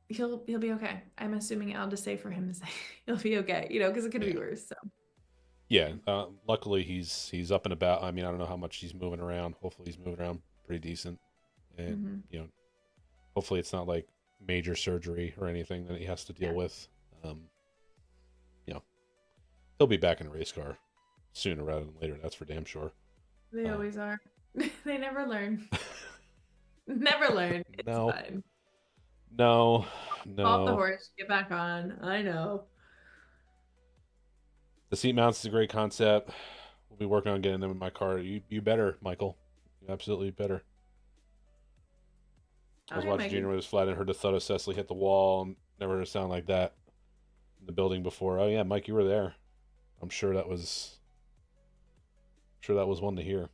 he'll be okay. I'm assuming I'll just say for him to say he'll be okay. You know, because it could be Yeah. worse. So Yeah, luckily he's up and about. I mean, I don't know how much he's moving around. Hopefully he's moving around pretty decent, and mm-hmm. hopefully it's not like major surgery or anything that he has to deal Yeah, with. You know, he'll be back in a race car sooner rather than later. That's for damn sure. they Um, always are. They never learn. Never learn. It's no, fine. no, Off the no. horse, get back on. I know. The seat mounts is a great concept. We'll be working on getting them in my car. You better, Michael. You absolutely better. I All was right, watching Junior Maggie. with his flat and heard the thud of Cesley hit the wall. And never heard a sound like that in the building before. Oh yeah, Mike, you were there. I'm sure that was one to hear.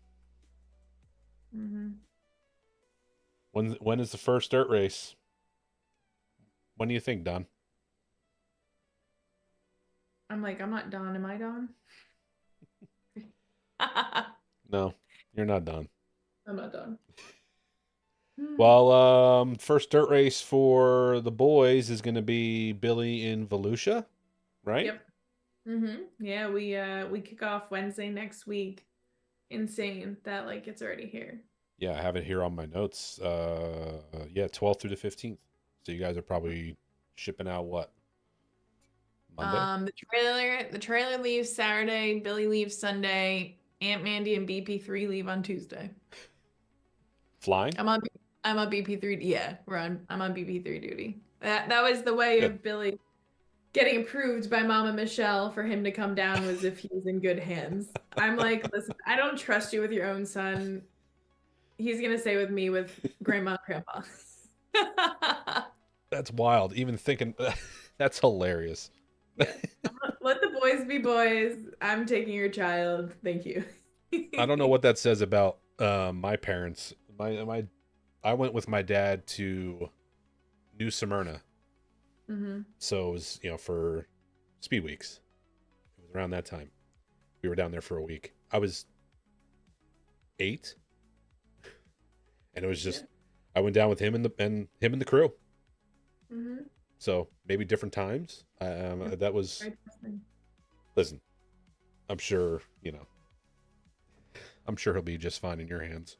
Mm-hmm. When is the first dirt race? When do you think, Don? I'm like, I'm not Dawn. Am I Dawn? No, you're not Don. I'm not Dawn. Hmm. Well, first dirt race for the boys is going to be Billy in Volusia, right? Yep. Yeah, we kick off Wednesday next week. Insane that like it's already here. Yeah, I have it here on my notes. Yeah, 12th through the 15th. So you guys are probably shipping out what? Monday? The trailer leaves Saturday, Billy leaves Sunday, Aunt Mandy and BP3 leave on Tuesday. Flying? I'm on I'm on BP3. Yeah, I'm on BP3 duty. That was the way Good. of Billy getting approved by Mama Michelle for him to come down was if he was in good hands. I'm like, listen, I don't trust you with your own son. He's gonna stay with me with grandma and grandpa. That's wild. Even thinking that's hilarious. Yeah. Let the boys be boys. I'm taking your child. Thank you. I don't know what that says about my parents. I went with my dad to New Smyrna. hmm So it was, for Speed Weeks. It was around that time. We were down there for a week. I was 8, and it was just I went down with him and the crew. Mm-hmm. So maybe different times. That was, listen, I'm sure, I'm sure he'll be just fine in your hands.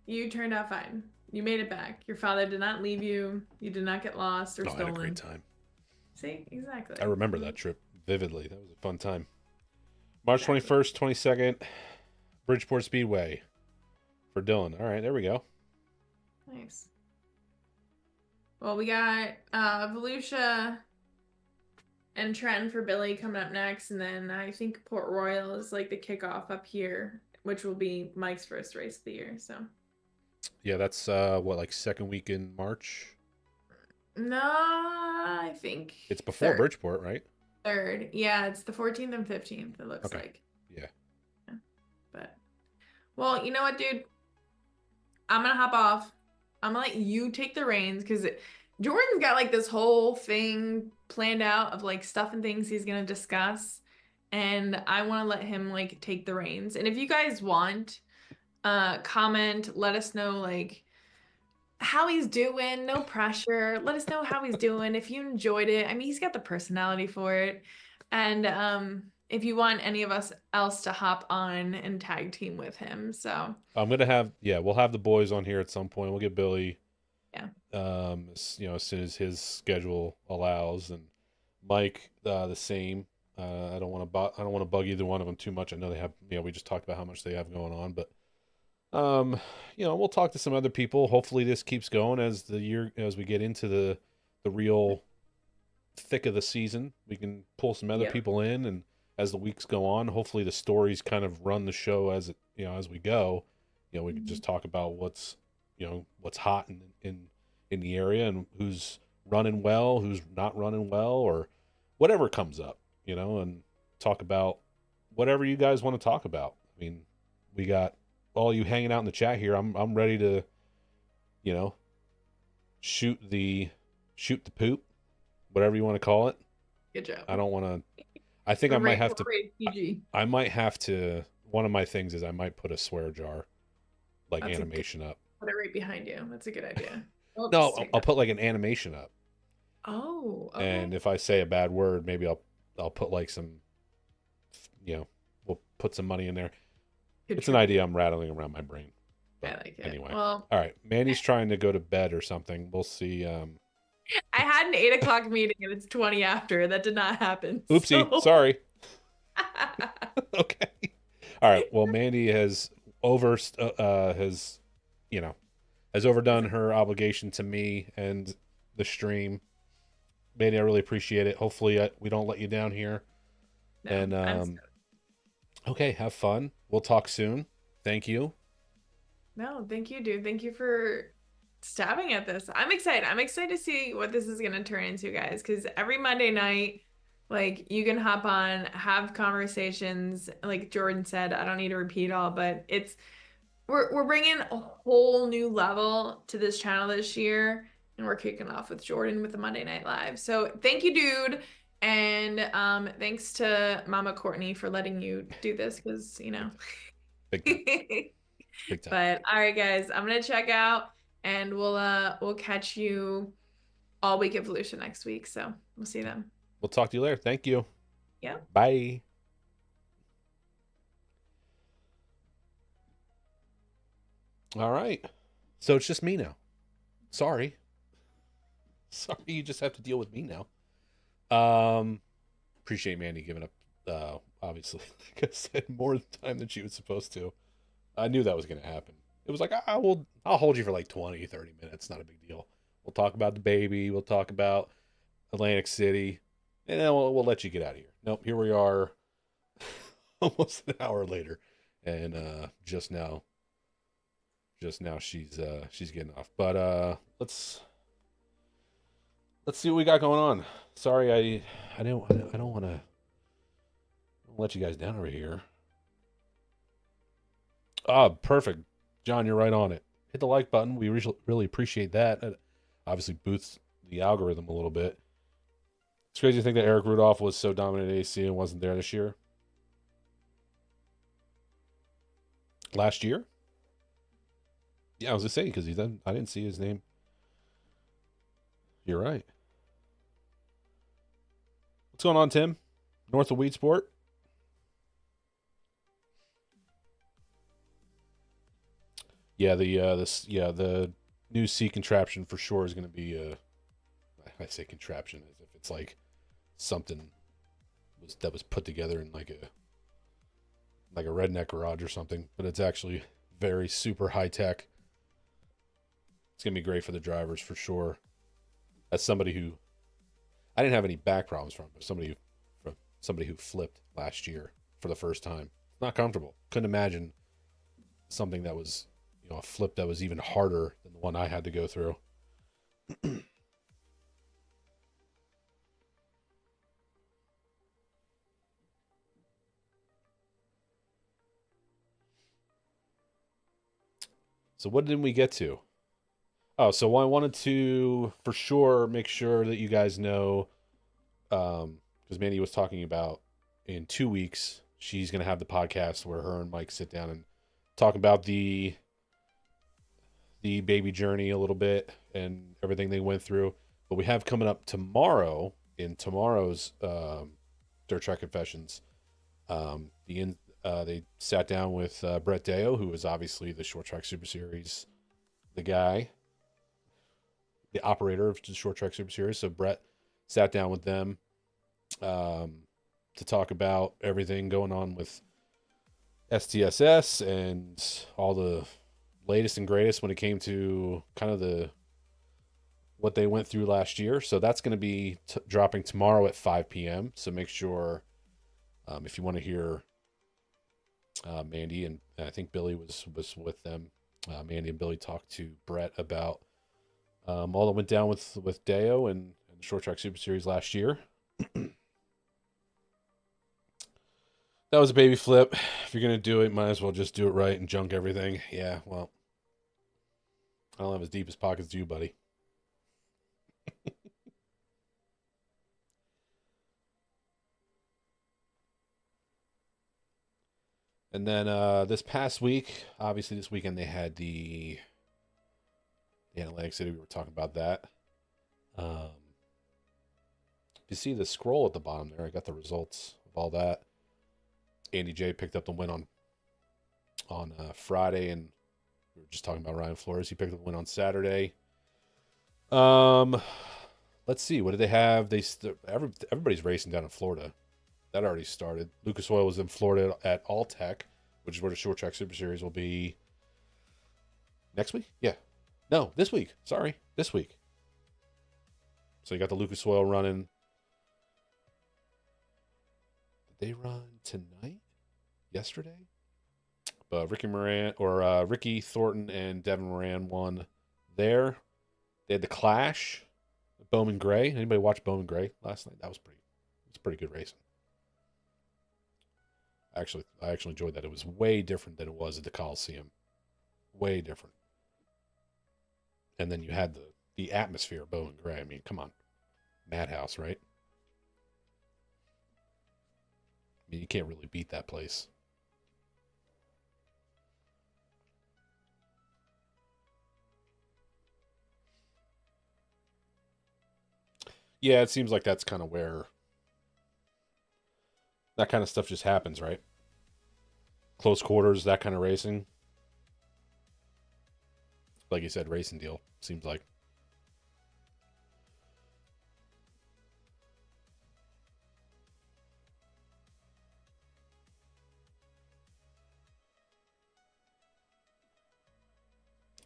You turned out fine. You made it back. Your father did not leave you. You did not get lost or stolen. I had a great time. See, exactly. I remember that trip vividly. That was a fun time. March 21st, 22nd, Bridgeport Speedway for Dylan. All right, there we go. Nice. Well, we got Volusia and Trenton for Billy coming up next, and then I think Port Royal is like the kickoff up here, which will be Mike's first race of the year. So. Yeah, that's like second week in March? No, I think it's before Bridgeport, right? Third. Yeah, it's the 14th and 15th, it looks like. Yeah. But, well, you know what, dude? I'm going to hop off. I'm going to let you take the reins because Jordan's got like this whole thing planned out of like stuff and things he's going to discuss. And I want to let him like take the reins. And if you guys want, comment, let us know like how he's doing. No pressure. Let us know how he's doing. If you enjoyed it. I mean, he's got the personality for it. And if you want any of us else to hop on and tag team with him. So I'm gonna have we'll have the boys on here at some point. We'll get Billy. Yeah. As soon as his schedule allows, and Mike the same. I don't want to bug either one of them too much. I know they have, we just talked about how much they have going on, but we'll talk to some other people. Hopefully this keeps going as we get into the real thick of the season. We can pull some other people in, and as the weeks go on, hopefully the stories kind of run the show as we go. We can just talk about what's hot in the area and who's running well, who's not running well, or whatever comes up, and talk about whatever you guys want to talk about. I mean, we got all you hanging out in the chat here. I'm ready to, shoot the poop, whatever you want to call it. Good job. I don't want to. I think I might have to. I might have to. One of my things is I might put a swear jar, like animation up. Put it right behind you. That's a good idea. No, I'll put like an animation up. Oh. Okay. And if I say a bad word, maybe I'll put like some, we'll put some money in there. It's an idea I'm rattling around my brain. But I like it. Anyway. Well, all right. Mandy's trying to go to bed or something. We'll see. I had an 8 o'clock meeting and it's 20 after. That did not happen. Oopsie. So. Sorry. Okay. All right. Well, Mandee has overdone her obligation to me and the stream. Mandee, I really appreciate it. Hopefully we don't let you down here. No, and okay, have fun. We'll talk soon. Thank you. No, thank you, dude. Thank you for stabbing at this. I'm excited. I'm excited to see what this is going to turn into, guys, because every Monday night, like, you can hop on, have conversations. Like Jordan said, I don't need to repeat all, but we're bringing a whole new level to this channel this year, and we're kicking off with Jordan with the Monday Night Live. So thank you, dude. And thanks to Mama Courtney for letting you do this, because Big time. Big time. But all right, guys, I'm gonna check out, and we'll catch you all week at Volusia next week. So we'll see them. We'll talk to you later. Thank you. Yeah. Bye. All right. So it's just me now. Sorry, you just have to deal with me now. Appreciate Mandee giving up, obviously, like I said, more time than she was supposed to. I knew that was going to happen. It was like, I'll hold you for like 20, 30 minutes. Not a big deal. We'll talk about the baby. We'll talk about Atlantic City, and then we'll let you get out of here. Nope. Here we are almost an hour later. And, just now she's getting off, but, let's see what we got going on. Sorry, I don't want to let you guys down over here. Perfect, John. You're right on it. Hit the like button. We really appreciate that. It obviously boosts the algorithm a little bit. It's crazy to think that Eric Rudolph was so dominant at AC and wasn't there this year. Last year. Yeah, I was gonna say because I didn't see his name. You're right. What's going on, Tim? North of Weedsport. Yeah, the new sea contraption for sure is gonna be I say contraption as if it's like something that was put together in like a redneck garage or something, but it's actually very super high tech. It's gonna be great for the drivers for sure. As somebody who I didn't have any back problems but somebody who flipped last year for the first time, not comfortable. Couldn't imagine something that was a flip that was even harder than the one I had to go through. So what did we get to? Oh, so I wanted to for sure make sure that you guys know, because Mandy was talking about in 2 weeks she's gonna have the podcast where her and Mike sit down and talk about the baby journey a little bit and everything they went through. But we have coming up tomorrow in tomorrow's Dirt Track Confessions. They sat down with Brett Deo, who is obviously the Short Track Super Series, the guy, the operator of the Short Track Super Series. So Brett sat down with them to talk about everything going on with STSS and all the latest and greatest when it came to kind of what they went through last year. So that's going to be dropping tomorrow at 5 p.m. So make sure if you want to hear Mandee and I think Billy was with them. Mandee and Billy talked to Brett about all that went down with Deo and the Short Track Super Series last year. That was a baby flip. If you're gonna do it, might as well just do it right and junk everything. Yeah, well, I don't have as deep as pockets do, buddy. And then this past week, obviously this weekend they had the Atlantic City. We were talking about that. You see the scroll at the bottom there. I got the results of all that. Andy J picked up the win on Friday, and we were just talking about Ryan Flores. He picked up the win on Saturday. Let's see. What did they have? Everybody's racing down in Florida. That already started. Lucas Oil was in Florida at All Tech, which is where the Short Track Super Series will be next week. Yeah, no, this week. Sorry, this week. So you got the Lucas Oil running. Did they run tonight? Yesterday? But Ricky Thornton and Devin Moran won there. They had the Clash, Bowman Gray. Anybody watch Bowman Gray last night? It's pretty good racing. I actually enjoyed that. It was way different than it was at the Coliseum. Way different. And then you had the atmosphere of Bowman Gray. I mean, come on. Madhouse, right? I mean, you can't really beat that place. Yeah, it seems like that's kind of where that kind of stuff just happens, right? Close quarters, that kind of racing. Like you said, racing deal, seems like.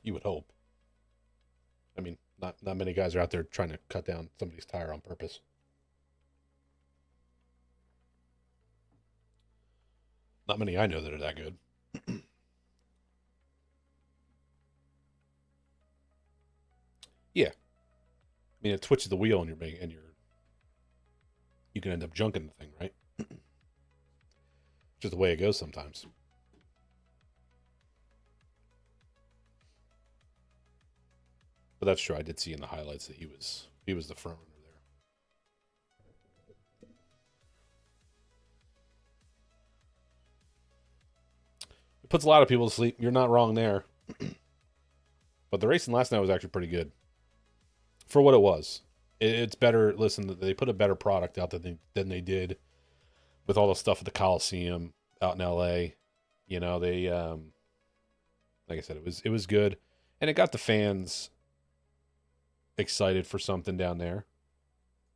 You would hope. I mean, not many guys are out there trying to cut down somebody's tire on purpose. Not many I know that are that good. Yeah, I mean, it twitches the wheel and you can end up junking the thing, right? Just the way it goes sometimes. But that's true. I did see in the highlights that he was the front runner there. It puts a lot of people to sleep. You're not wrong there. But the racing last night was actually pretty good for what it was. It's better. Listen, they put a better product out than they did with all the stuff at the Coliseum out in L.A. You know, they like I said, it was good, and it got the fans excited for something down there.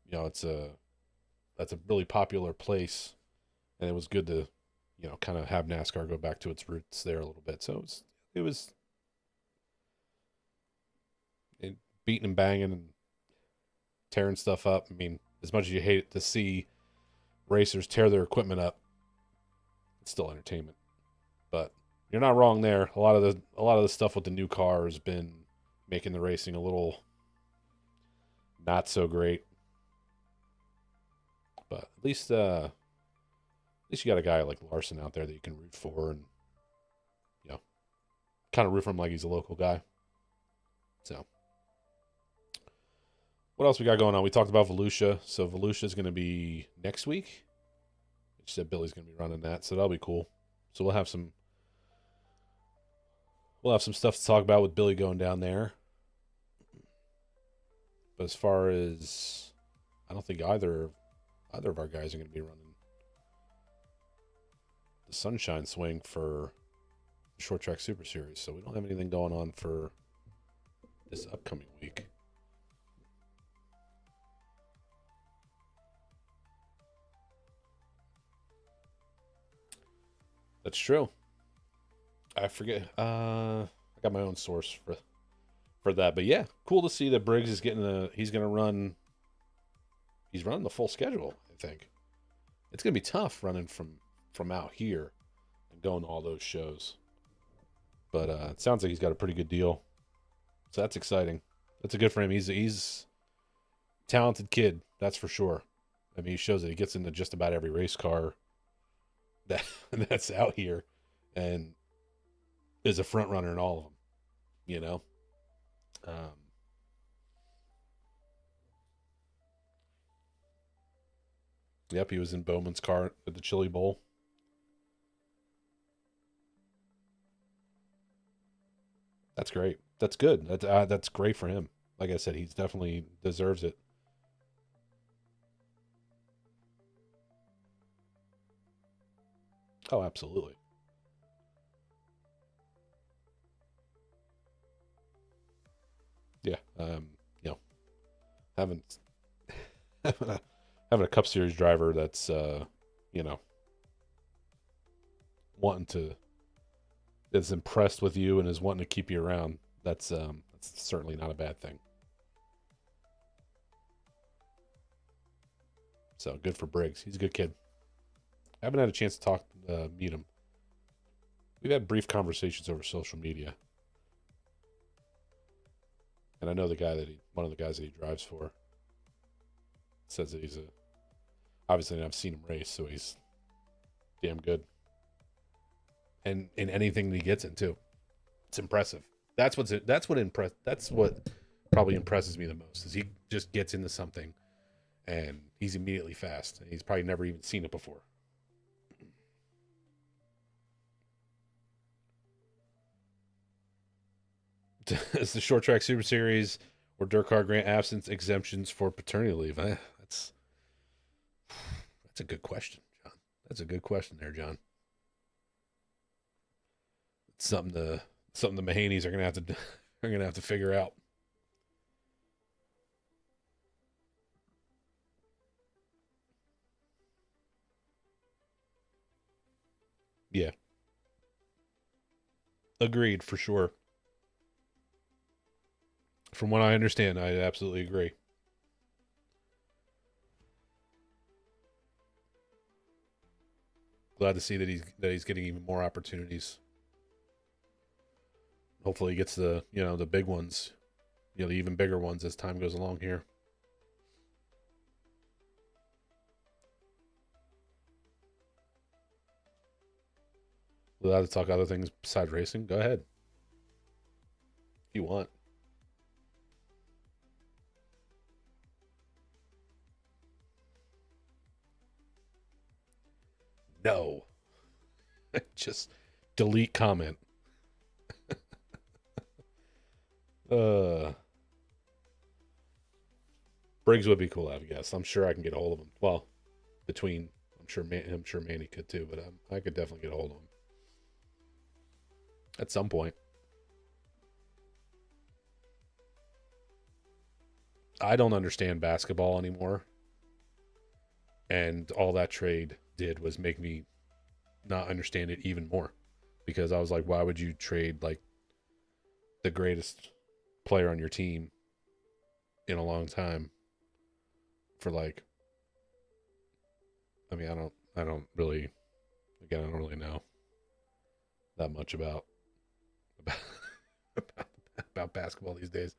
You know, that's a really popular place, and it was good to, you know, kind of have NASCAR go back to its roots there a little bit. So it was beating and banging and tearing stuff up. I mean, as much as you hate to see racers tear their equipment up, it's still entertainment. But you're not wrong there. A lot of the stuff with the new car has been making the racing a little not so great. But at least you got a guy like Larson out there that you can root for, and you know, kind of root for him like he's a local guy. So, what else we got going on? We talked about Volusia. So Volusia is going to be next week. She said Billy's going to be running that, so that'll be cool. So we'll have some stuff to talk about with Billy going down there. But as far as, I don't think either of our guys are going to be running the Sunshine Swing for the Short Track Super Series, so we don't have anything going on for this upcoming week. That's true. I forget. I got my own source for that, but yeah, cool to see that Briggs is getting he's running the full schedule. I think it's gonna be tough running from out here and going to all those shows, but it sounds like he's got a pretty good deal, so that's exciting. That's a good for him. He's a talented kid, that's for sure. I mean, he shows that he gets into just about every race car that's out here, and is a front runner in all of them, you know. Yep, he was in Bowman's car at the Chili Bowl. That's great. That's good. That's great for him. Like I said, he's definitely deserves it. Oh, absolutely. Yeah. You know, having having a Cup Series driver that's you know, wanting to is impressed with you and is wanting to keep you around. That's certainly not a bad thing. So good for Briggs. He's a good kid. I haven't had a chance to meet him. We've had brief conversations over social media, and I know one of the guys that he drives for, says that he's obviously I've seen him race, so he's damn good. And in anything that he gets into, it's impressive. That's what probably impresses me the most, is he just gets into something and he's immediately fast. And he's probably never even seen it before. It's the Short Track Super Series or Dirt Car grant absence exemptions for paternity leave. That's a good question, John. That's a good question there, John. It's something the Mahaneys are gonna have to figure out. Yeah, agreed for sure. From what I understand, I absolutely agree. Glad to see that he's getting even more opportunities. Hopefully, he gets the big ones, the even bigger ones as time goes along here. Allowed to talk other things besides racing? Go ahead. If you want. No. Just delete comment. Uh, Briggs would be cool, I guess. I'm sure I can get a hold of him. Well, between I'm sure Manny could too, but I could definitely get a hold of him at some point. I don't understand basketball anymore, and all that trade did was make me not understand it even more, because I was like, why would you trade like the greatest player on your team in a long time for like, I mean, I don't really, again, I don't really know that much about about basketball these days.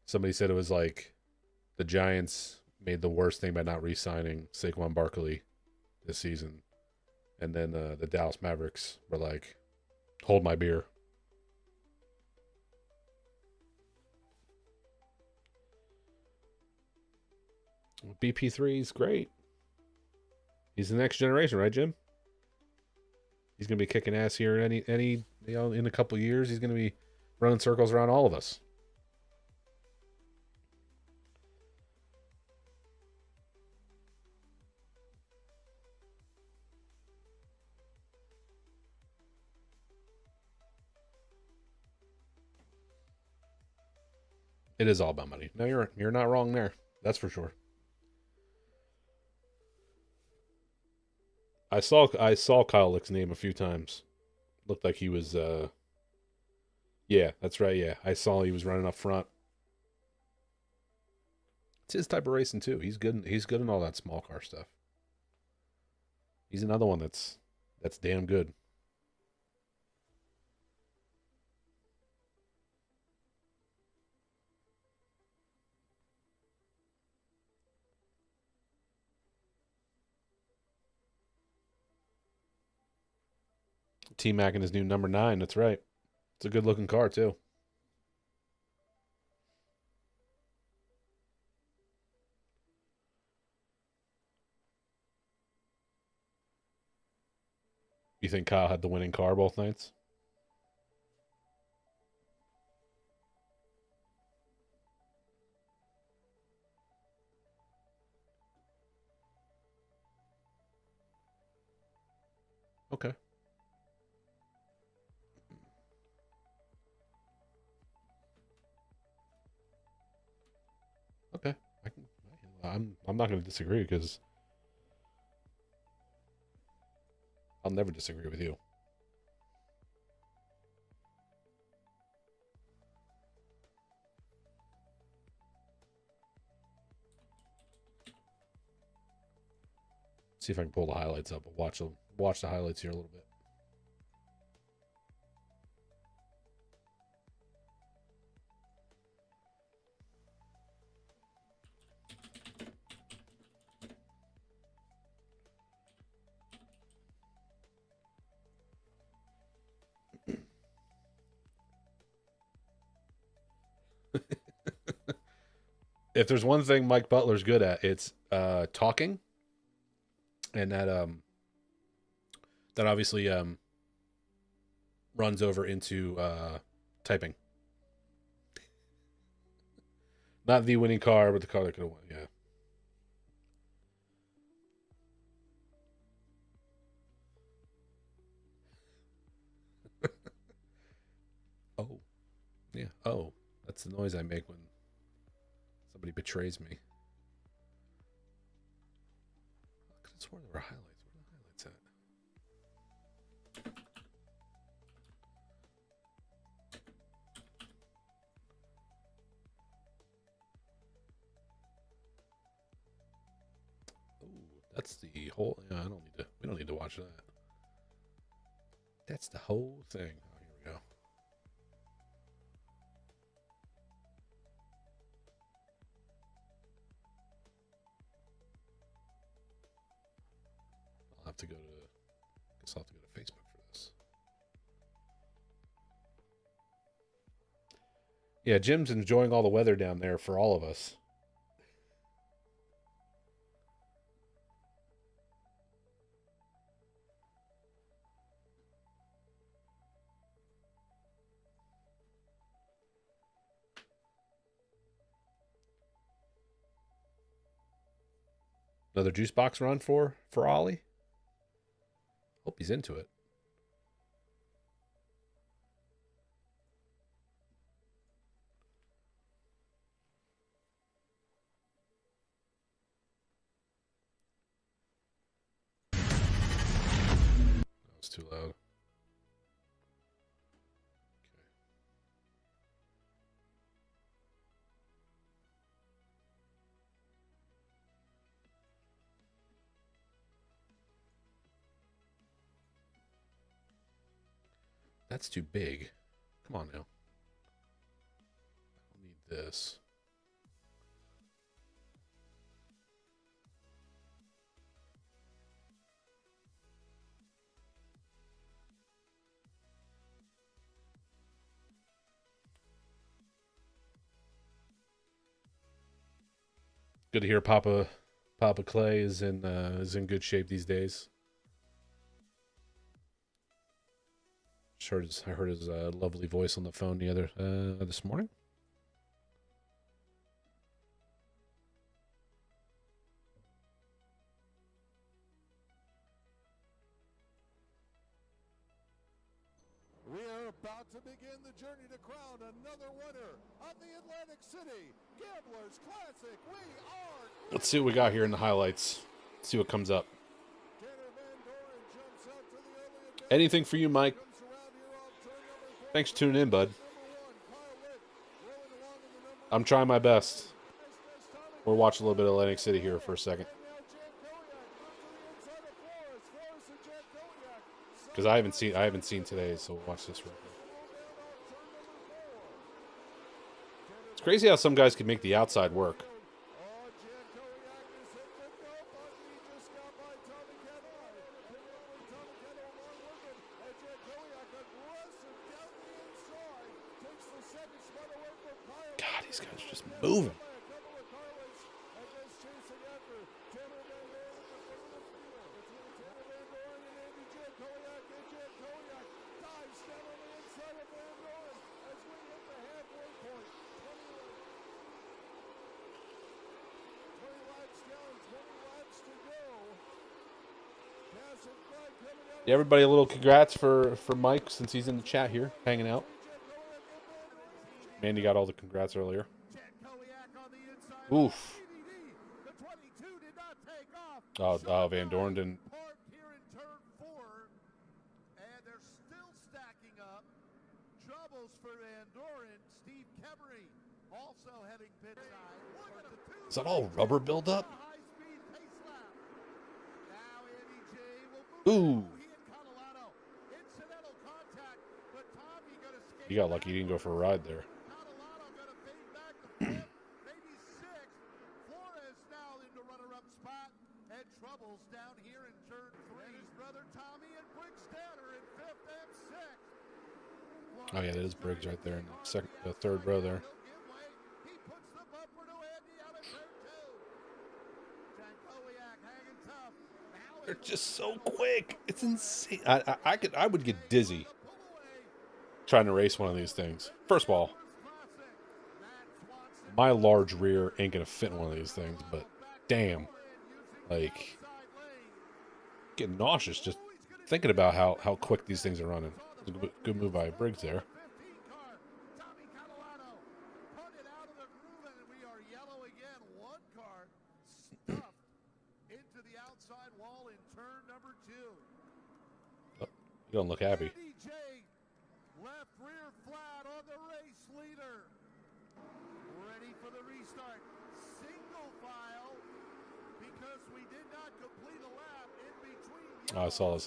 Somebody said it was like the Giants made the worst thing by not re-signing Saquon Barkley this season, and then the Dallas Mavericks were like, "Hold my beer." BP3 is great. He's the next generation, right, Jim? He's gonna be kicking ass here any in a couple years. He's gonna be running circles around all of us. It is all about money. No, you're not wrong there. That's for sure. I saw Kyle Lick's name a few times. Looked like he was yeah, that's right, yeah. I saw he was running up front. It's his type of racing too. He's good in all that small car stuff. He's another one that's damn good. T Mac and his new number 9, that's right. It's a good looking car too. You think Kyle had the winning car both nights? Okay. Okay. I can, I'm not going to disagree because I'll never disagree with you. See if I can pull the highlights up. But watch the highlights here a little bit. If there's one thing Mike Butler's good at, it's talking, and that obviously runs over into typing. Not the winning car, but the car that could have won. Yeah. Oh, yeah. Oh, that's the noise I make when somebody betrays me. I could have sworn there were highlights. Where are the highlights at? Oh, that's the whole. Yeah, I don't need to. We don't need to watch that. That's the whole thing. Oh, here we go. I'll have to go to. I guess I'll have to go to Facebook for this. Yeah, Jim's enjoying all the weather down there for all of us. Another juice box run for Ollie. Hope he's into it. That was too loud. That's too big. Come on now. I don't need this. Good to hear Papa Clay is in good shape these days. I heard his lovely voice on the phone this morning. We are about to begin the journey to crown another winner of the Atlantic City Gamblers Classic. We are. Let's see what we got here in the highlights. Let's see what comes up. Anything for you, Mike? Thanks for tuning in, bud. I'm trying my best. We'll watch a little bit of Atlantic City here for a second. Because I haven't seen today, so we'll watch this real quick. It's crazy how some guys can make the outside work. God, these guys are just moving. Yeah, everybody, a little congrats for Mike since he's in the chat here, hanging out. Mandee got all the congrats earlier. Oof. Oh, Van Dorn didn't. Is that all rubber buildup? Ooh. You got lucky you didn't go for a ride there. Oh yeah, that is Briggs right there in the third row there. They're just so quick. It's insane. I would get dizzy trying to race one of these things. First of all, my large rear ain't gonna fit in one of these things, but damn, like, getting nauseous just thinking about how quick these things are running. It was a good move by Briggs there. Oh, you don't look happy. Left rear flat on the race leader. Ready for the restart. Single file because we did not complete a lap in between. Oh, I saw this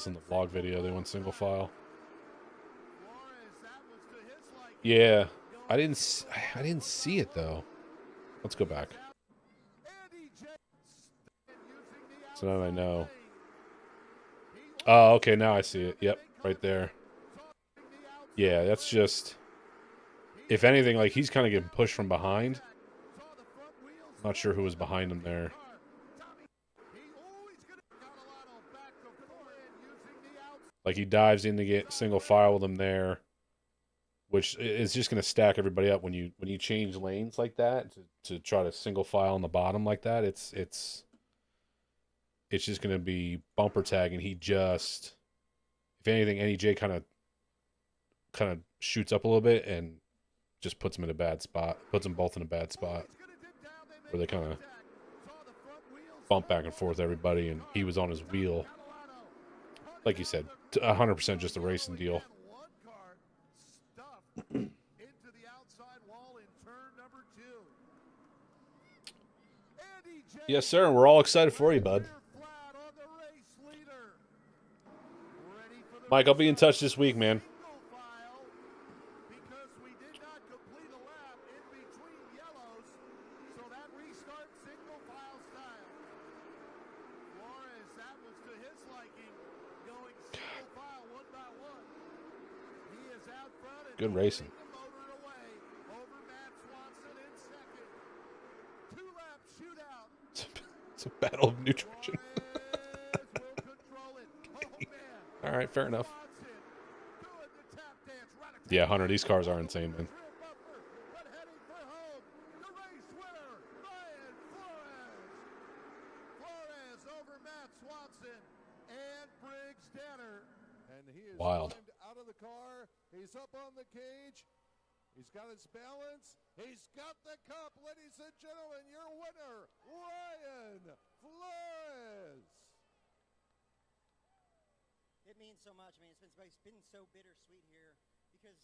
in the vlog video. They went single file. Yeah, I didn't see it though. Let's go back. So now I know. Oh, okay, now I see it. Yep, right there. Yeah, that's just, if anything, like, he's kind of getting pushed from behind. Not sure who was behind him there. Like, he dives in to get single file with him there. which is just going to stack everybody up when you change lanes like that to try to single file on the bottom like that. It's just going to be bumper tag, and he just, if anything, NEJ kind of shoots up a little bit and just puts them in a bad spot, puts them both in a bad spot where they kind of bump back and forth everybody, and he was on his wheel. Like you said, 100% just a racing deal. Yes, sir, and we're all excited for you, bud. Mike, I'll be in touch this week, man. Good racing. It's a battle of nutrition. All right, fair enough. Yeah, Hunter, these cars are insane, man. Wild. Out of the car. He's up on the cage. He's got his balance. He's got the cup. Ladies and gentlemen, your winner, Ryan Flores. It means so much. I mean, it's been so bittersweet here because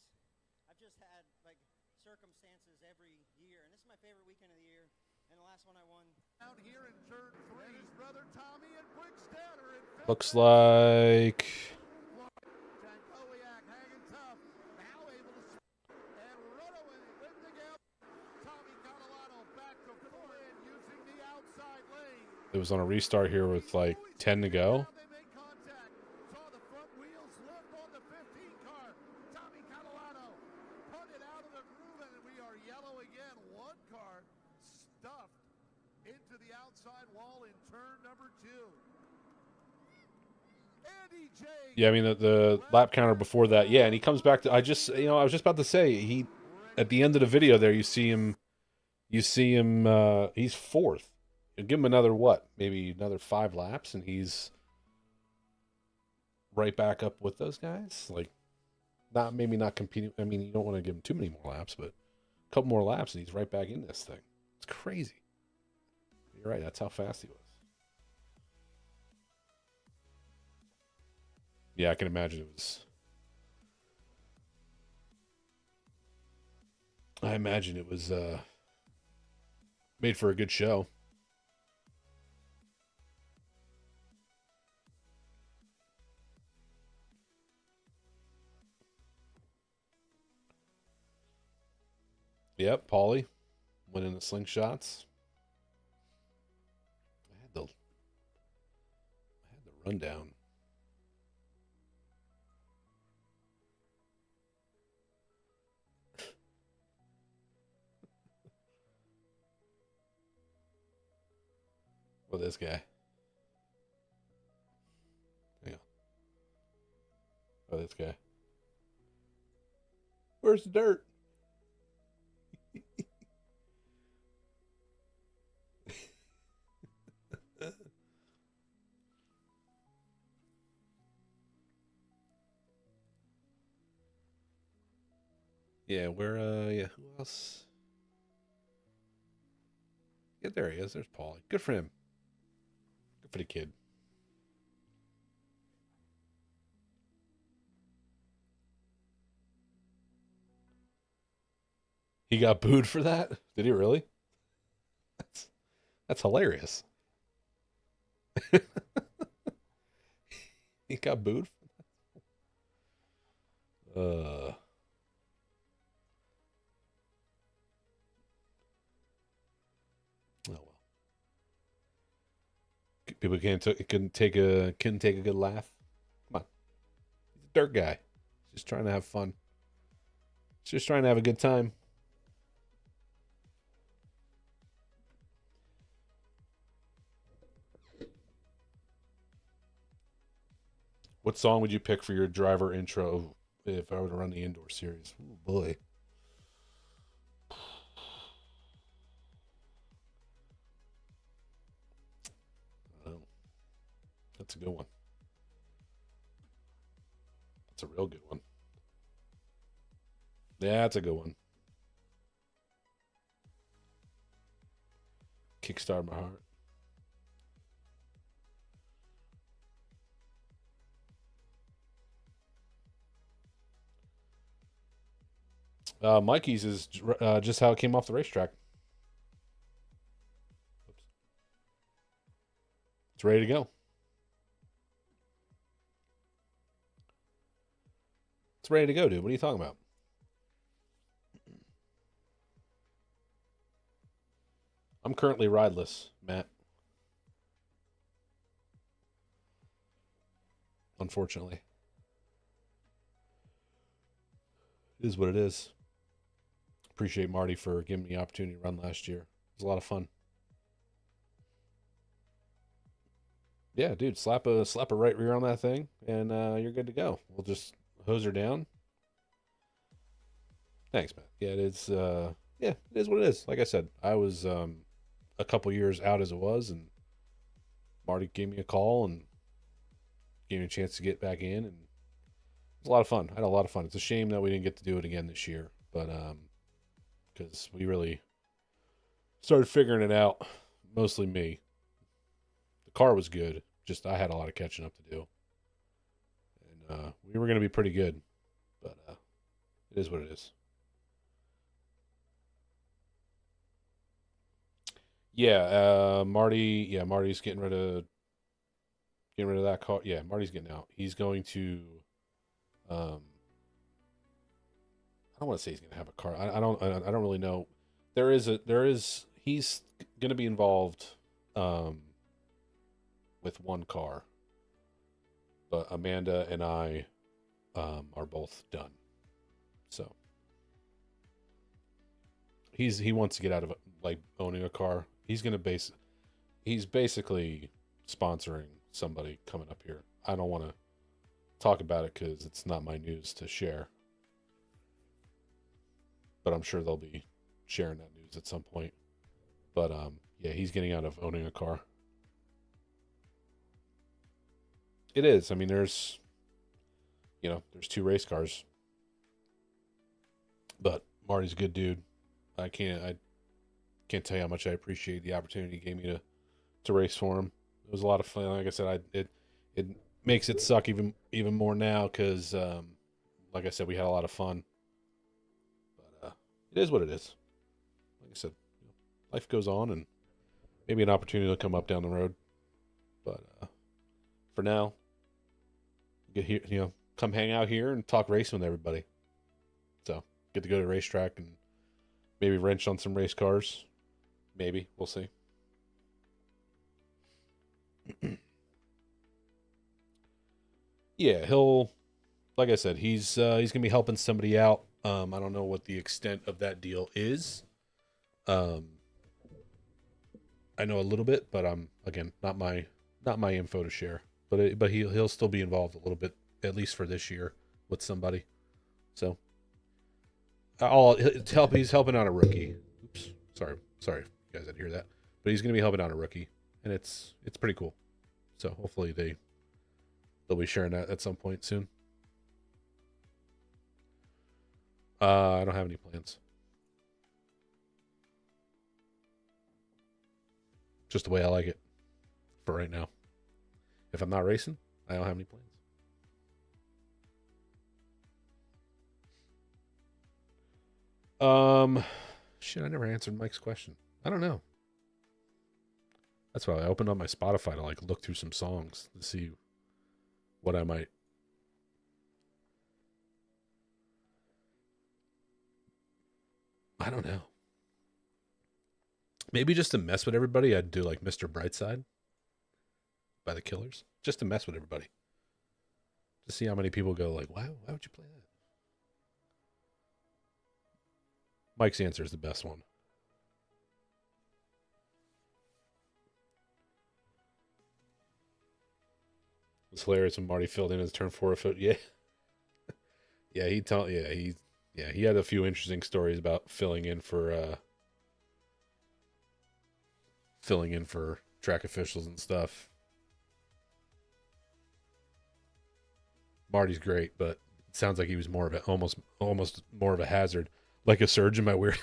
I've just had like circumstances every year, and this is my favorite weekend of the year. And the last one I won. Out here in turn 3, his brother Tommy and Briggs Tanner. Looks like. It was on a restart here with like 10 to go. Yeah, I mean the lap counter before that. Yeah, and he comes back to I was just about to say he at the end of the video there you see him he's fourth. You give him another maybe another 5 laps, and he's right back up with those guys. Like, not competing. I mean, you don't want to give him too many more laps, but a couple more laps, and he's right back in this thing. It's crazy. You're right. That's how fast he was. Yeah, I can imagine it was. I imagine it was made for a good show. Yep, Paulie winning the slingshots. I had the rundown. With this guy. Hang on. Oh, this guy. Where's the dirt? Yeah, who else? Yeah, there he is. There's Paulie. Good for him. Good for the kid. He got booed for that? Did he really? That's hilarious. He got booed for that? Oh well. People couldn't take a good laugh. Come on. He's a dirt guy. He's just trying to have fun. He's just trying to have a good time. What song would you pick for your driver intro? if I were to run the indoor series. Oh boy. Oh, that's a good one. That's a real good one. Yeah, that's a good one. Kickstart my heart. Mikey's is just how it came off the racetrack. Oops. It's ready to go. It's ready to go, dude. What are you talking about? I'm currently rideless, Matt. Unfortunately. It is what it is. Appreciate Marty for giving me the opportunity to run last year. It was a lot of fun. Yeah, dude, slap a right rear on that thing, and you're good to go. We'll just hose her down. Thanks, man. Yeah, it is. Yeah, it is what it is. Like I said, I was a couple years out as it was, and Marty gave me a call and gave me a chance to get back in, and it was a lot of fun. I had a lot of fun. It's a shame that we didn't get to do it again this year, but because we really started figuring it out. Mostly me. The car was good. Just I had a lot of catching up to do, and we were going to be pretty good, but it is what it is. Yeah, Marty. Yeah, Marty's getting rid of that car. Yeah, Marty's getting out. He's going to. I don't want to say he's going to have a car. I don't really know. He's going to be involved with one car, but Amanda and I are both done. So he wants to get out of like owning a car. He's basically sponsoring somebody coming up here. I don't want to talk about it because it's not my news to share, but I'm sure they'll be sharing that news at some point. But yeah, he's getting out of owning a car. It is. I mean, there's two race cars, but Marty's a good dude. I can't tell you how much I appreciate the opportunity he gave me to race for him. It was a lot of fun. Like I said, it makes it suck even more now because, like I said, we had a lot of fun. But it is what it is. Like I said, life goes on, and maybe an opportunity will come up down the road. But for now, get here, come hang out here and talk racing with everybody. So get to go to the racetrack and maybe wrench on some race cars. Maybe we'll see. Yeah, like I said, he's gonna be helping somebody out. I don't know what the extent of that deal is. I know a little bit, but again, not my info to share. But he'll still be involved a little bit, at least for this year, with somebody. So he's helping out a rookie. Oops, sorry, you guys didn't hear that. But he's gonna be helping out a rookie, and it's pretty cool. So hopefully they'll be sharing that at some point soon. I don't have any plans. Just the way I like it for right now. If I'm not racing, I don't have any plans. Shit, I never answered Mike's question. I don't know. That's why I opened up my Spotify to like look through some songs to see what I might. I don't know. Maybe just to mess with everybody, I'd do like Mr. Brightside by the Killers. Just to mess with everybody. To see how many people go like, why would you play that? Mike's answer is the best one. It's hilarious when Marty filled in his turn 4 foot. Yeah. Yeah, he had a few interesting stories about filling in for track officials and stuff. Marty's great, but it sounds like he was more of a almost more of a hazard, like a surgeon. My weird.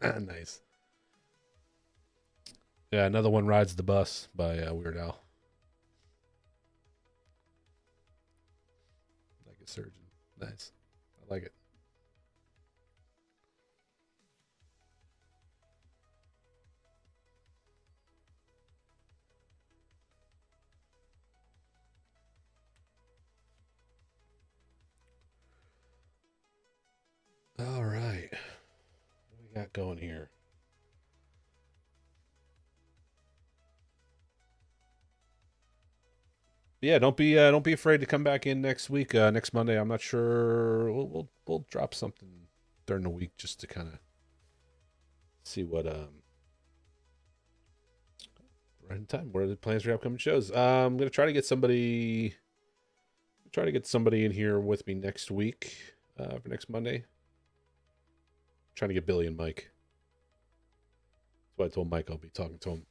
Nice. Yeah, another one rides the bus by Weird Al. Like a surgeon. Nice. I like it. All right. What we got going here? Yeah, don't be afraid to come back in next week. Next Monday, I'm not sure. We'll drop something during the week just to kind of see what right in time. What are the plans for upcoming shows? I'm gonna try to get somebody in here with me next week for next Monday. Trying to get Billy and Mike. That's why I told Mike I'll be talking to him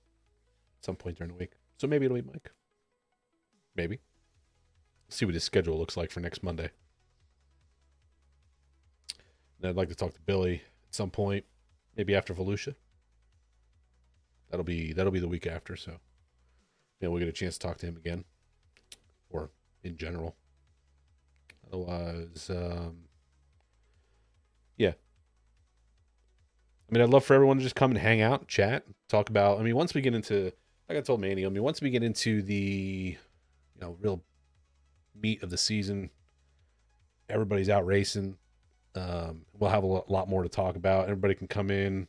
at some point during the week. So maybe it'll be Mike. Maybe. See what his schedule looks like for next Monday. And I'd like to talk to Billy at some point, maybe after Volusia. That'll be the week after, so we'll get a chance to talk to him again, or in general. Otherwise, yeah. I mean, I'd love for everyone to just come and hang out, chat, talk about. I mean, once we get into, like I told Manny, I mean, once we get into the real meat of the season, everybody's out racing. We'll have a lot more to talk about. Everybody can come in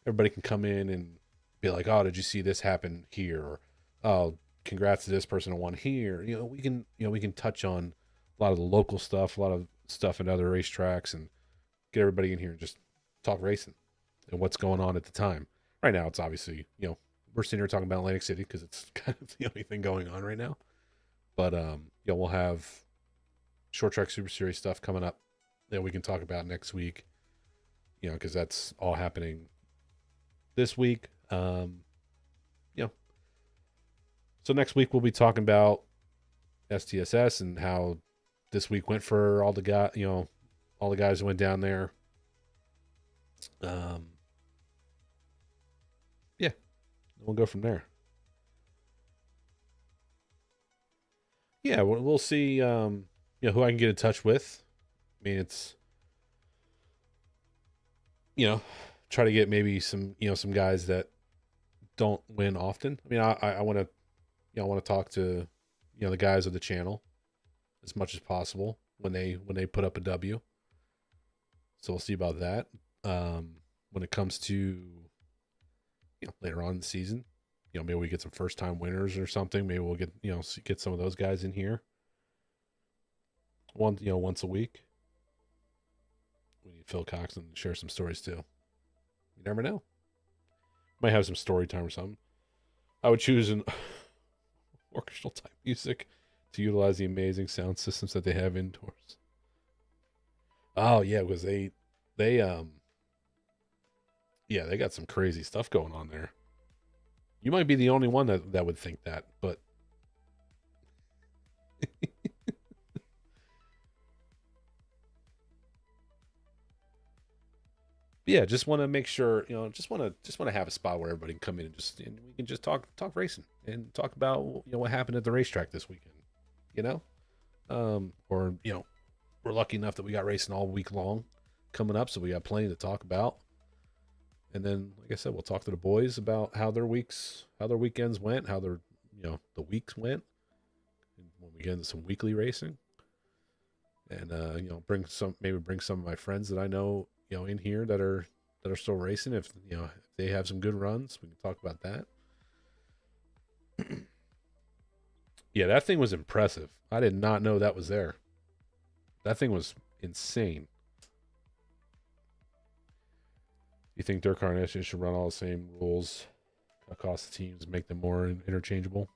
and be like, "Oh, did you see this happen here?" Or, "Oh, congrats to this person who won here." We can touch on a lot of the local stuff, a lot of stuff in other racetracks, and get everybody in here and just talk racing and what's going on at the time. Right now, it's obviously we're sitting here talking about Atlantic City because it's kind of the only thing going on right now. But we'll have short track Super Series stuff coming up that we can talk about next week. Because that's all happening this week. So next week we'll be talking about STSS and how this week went for all the guys who went down there. Yeah, we'll go from there. Yeah, we'll see. Who I can get in touch with. I mean, it's try to get maybe some guys that don't win often. I mean, I want to talk to the guys of the channel as much as possible when they put up a W. So we'll see about that. When it comes to later on in the season, maybe we get some first time winners or something. Maybe we'll get some of those guys in here once a week. We need Phil Cox and share some stories too. You never know. Might have some story time or something. I would choose an orchestral type music to utilize the amazing sound systems that they have indoors. Oh yeah, because they got some crazy stuff going on there. You might be the only one that would think that, but yeah, just want to make sure, just want to have a spot where everybody can come in and we can just talk racing and talk about what happened at the racetrack this weekend, or we're lucky enough that we got racing all week long coming up, so we got plenty to talk about. And then, like I said, we'll talk to the boys about how their weekends went, how their the weeks went, and when we get into some weekly racing, and bring some of my friends that I know in here that are still racing. If if they have some good runs, we can talk about that. Yeah, that thing was impressive. I did not know that was there. That thing was insane. You think Dirt Car Nation should run all the same rules across the teams, make them more interchangeable?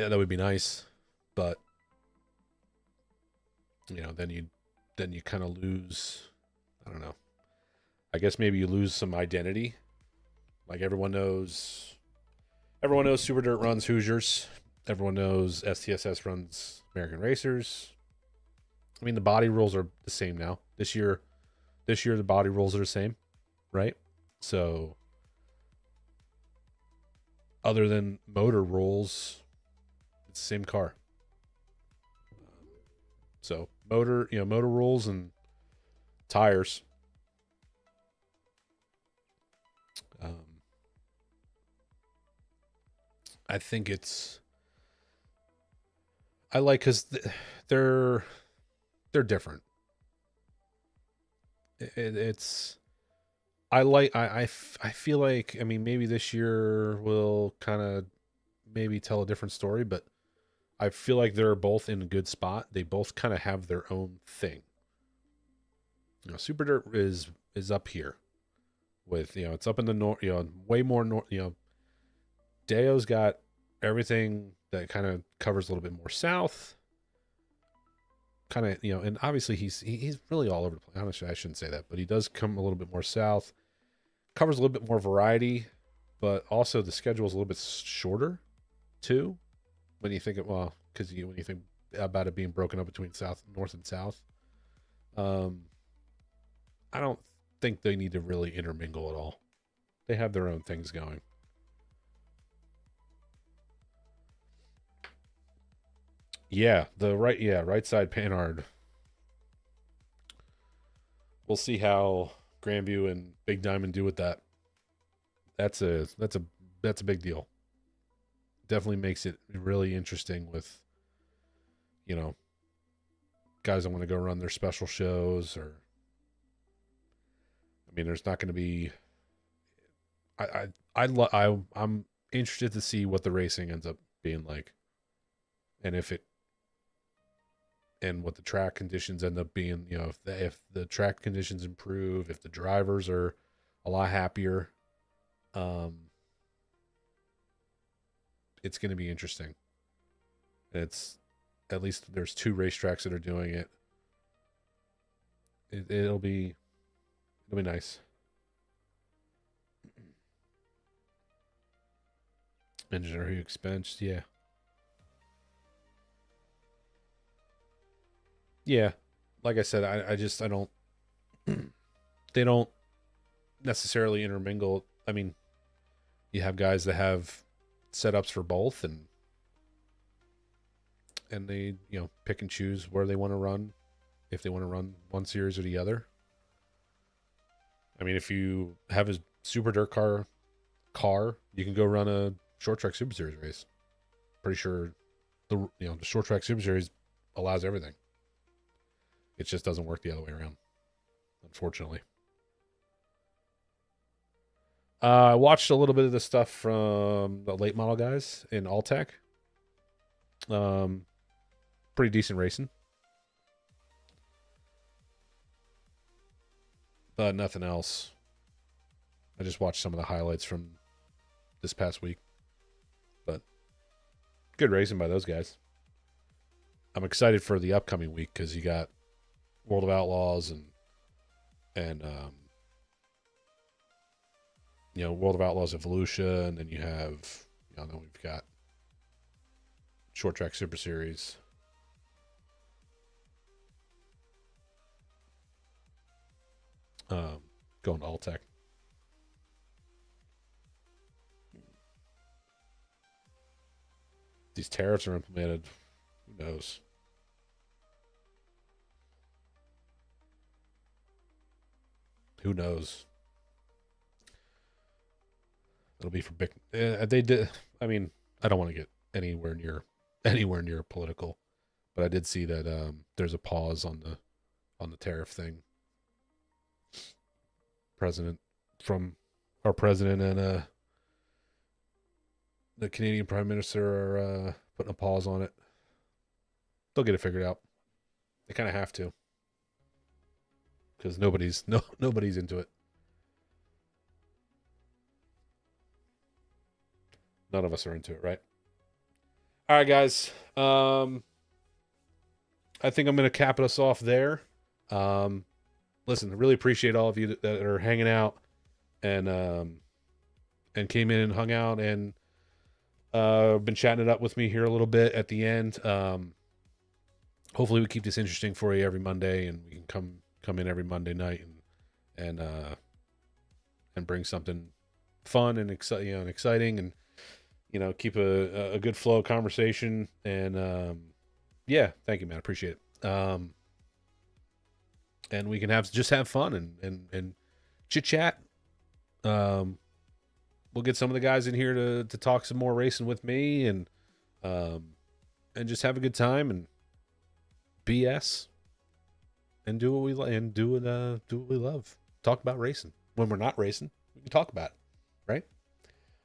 Yeah, that would be nice, but then you kind of lose, I don't know. I guess maybe you lose some identity. Like everyone knows Super Dirt runs Hoosiers. Everyone knows STSS runs American Racers. I mean, the body rules are the same now. This year the body rules are the same, right? So other than motor rules, it's the same car. So motor rules and tires. I think I like because they're different. It's I feel like, I mean, maybe this year will kind of maybe tell a different story, but I feel like they're both in a good spot. They both kind of have their own thing. Super Dirt is up here with, it's up in the north, way more north, Deo's got everything that kind of covers a little bit more south. Kind of, and obviously he's really all over the place. Honestly, I shouldn't say that, but he does come a little bit more south. Covers a little bit more variety, but also the schedule is a little bit shorter too. When you think when you think about it being broken up between north and south, I don't think they need to really intermingle at all. They have their own things going. Yeah, right side Panhard. We'll see how Grandview and Big Diamond do with that. That's a big deal. Definitely makes it really interesting with, guys that want to go run their special shows, or I mean, there's not going to be. I'm interested to see what the racing ends up being like, and what the track conditions end up being. If the track conditions improve, if the drivers are a lot happier, it's going to be interesting. It's at least there's 2 racetracks that are doing it. It'll be nice. Engineer who expensed, yeah. Yeah, like I said, I don't. They don't necessarily intermingle. I mean, you have guys that have setups for both, and they pick and choose where they want to run, if they want to run one series or the other. I mean, if you have a Super Dirt car, you can go run a short track Super Series race. Pretty sure the short track Super Series allows everything. It just doesn't work the other way around, unfortunately. I watched a little bit of the stuff from the late model guys in Alltech. Pretty decent racing, but nothing else. I just watched some of the highlights from this past week, but good racing by those guys. I'm excited for the upcoming week because you got World of Outlaws and World of Outlaws of Volusia, and then you have then we've got Short Track Super Series. Going to Alltech. These tariffs are implemented. Who knows? Who knows? It'll be for big. They did. I mean, I don't want to get anywhere near political, but I did see that there's a pause on the tariff thing. Our president and the Canadian Prime Minister are putting a pause on it. They'll get it figured out. They kind of have to, because nobody's into it. None of us are into it, right? All right, guys. I think I'm going to cap us off there. Listen, I really appreciate all of you that are hanging out and came in and hung out and been chatting it up with me here a little bit at the end. Hopefully we keep this interesting for you every Monday, and we can come in every Monday night and bring something fun and exciting, and keep a good flow of conversation. And yeah, thank you, man. I appreciate it. And we can have fun and chit chat. We'll get some of the guys in here to talk some more racing with me, and just have a good time and BS and do what we like and do what we love. Talk about racing. When we're not racing, we can talk about it, right?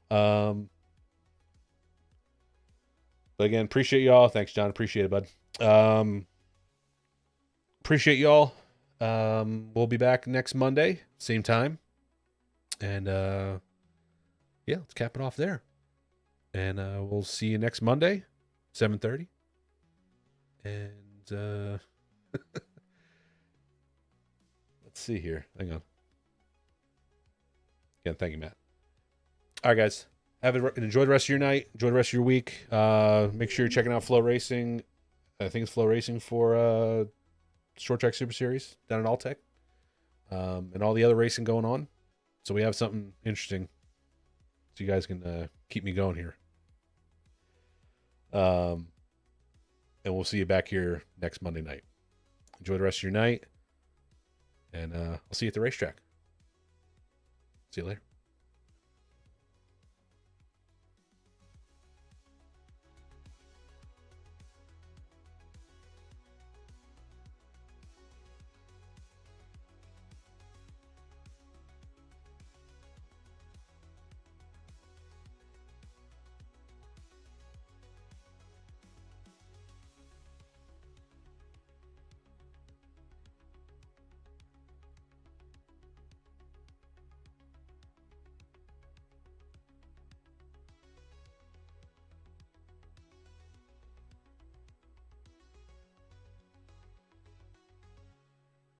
But again, appreciate y'all. Thanks, John. Appreciate it, bud. Appreciate y'all. We'll be back next Monday, same time. And yeah, let's cap it off there. And we'll see you next Monday, 7:30. And let's see here. Hang on. Again, thank you, Matt. All right, guys. Enjoy the rest of your night. Enjoy the rest of your week. Make sure you're checking out Flow Racing. I think it's Flow Racing for Short Track Super Series down at Alltech. And all the other racing going on. So we have something interesting. So you guys can keep me going here. And we'll see you back here next Monday night. Enjoy the rest of your night. And I'll see you at the racetrack. See you later.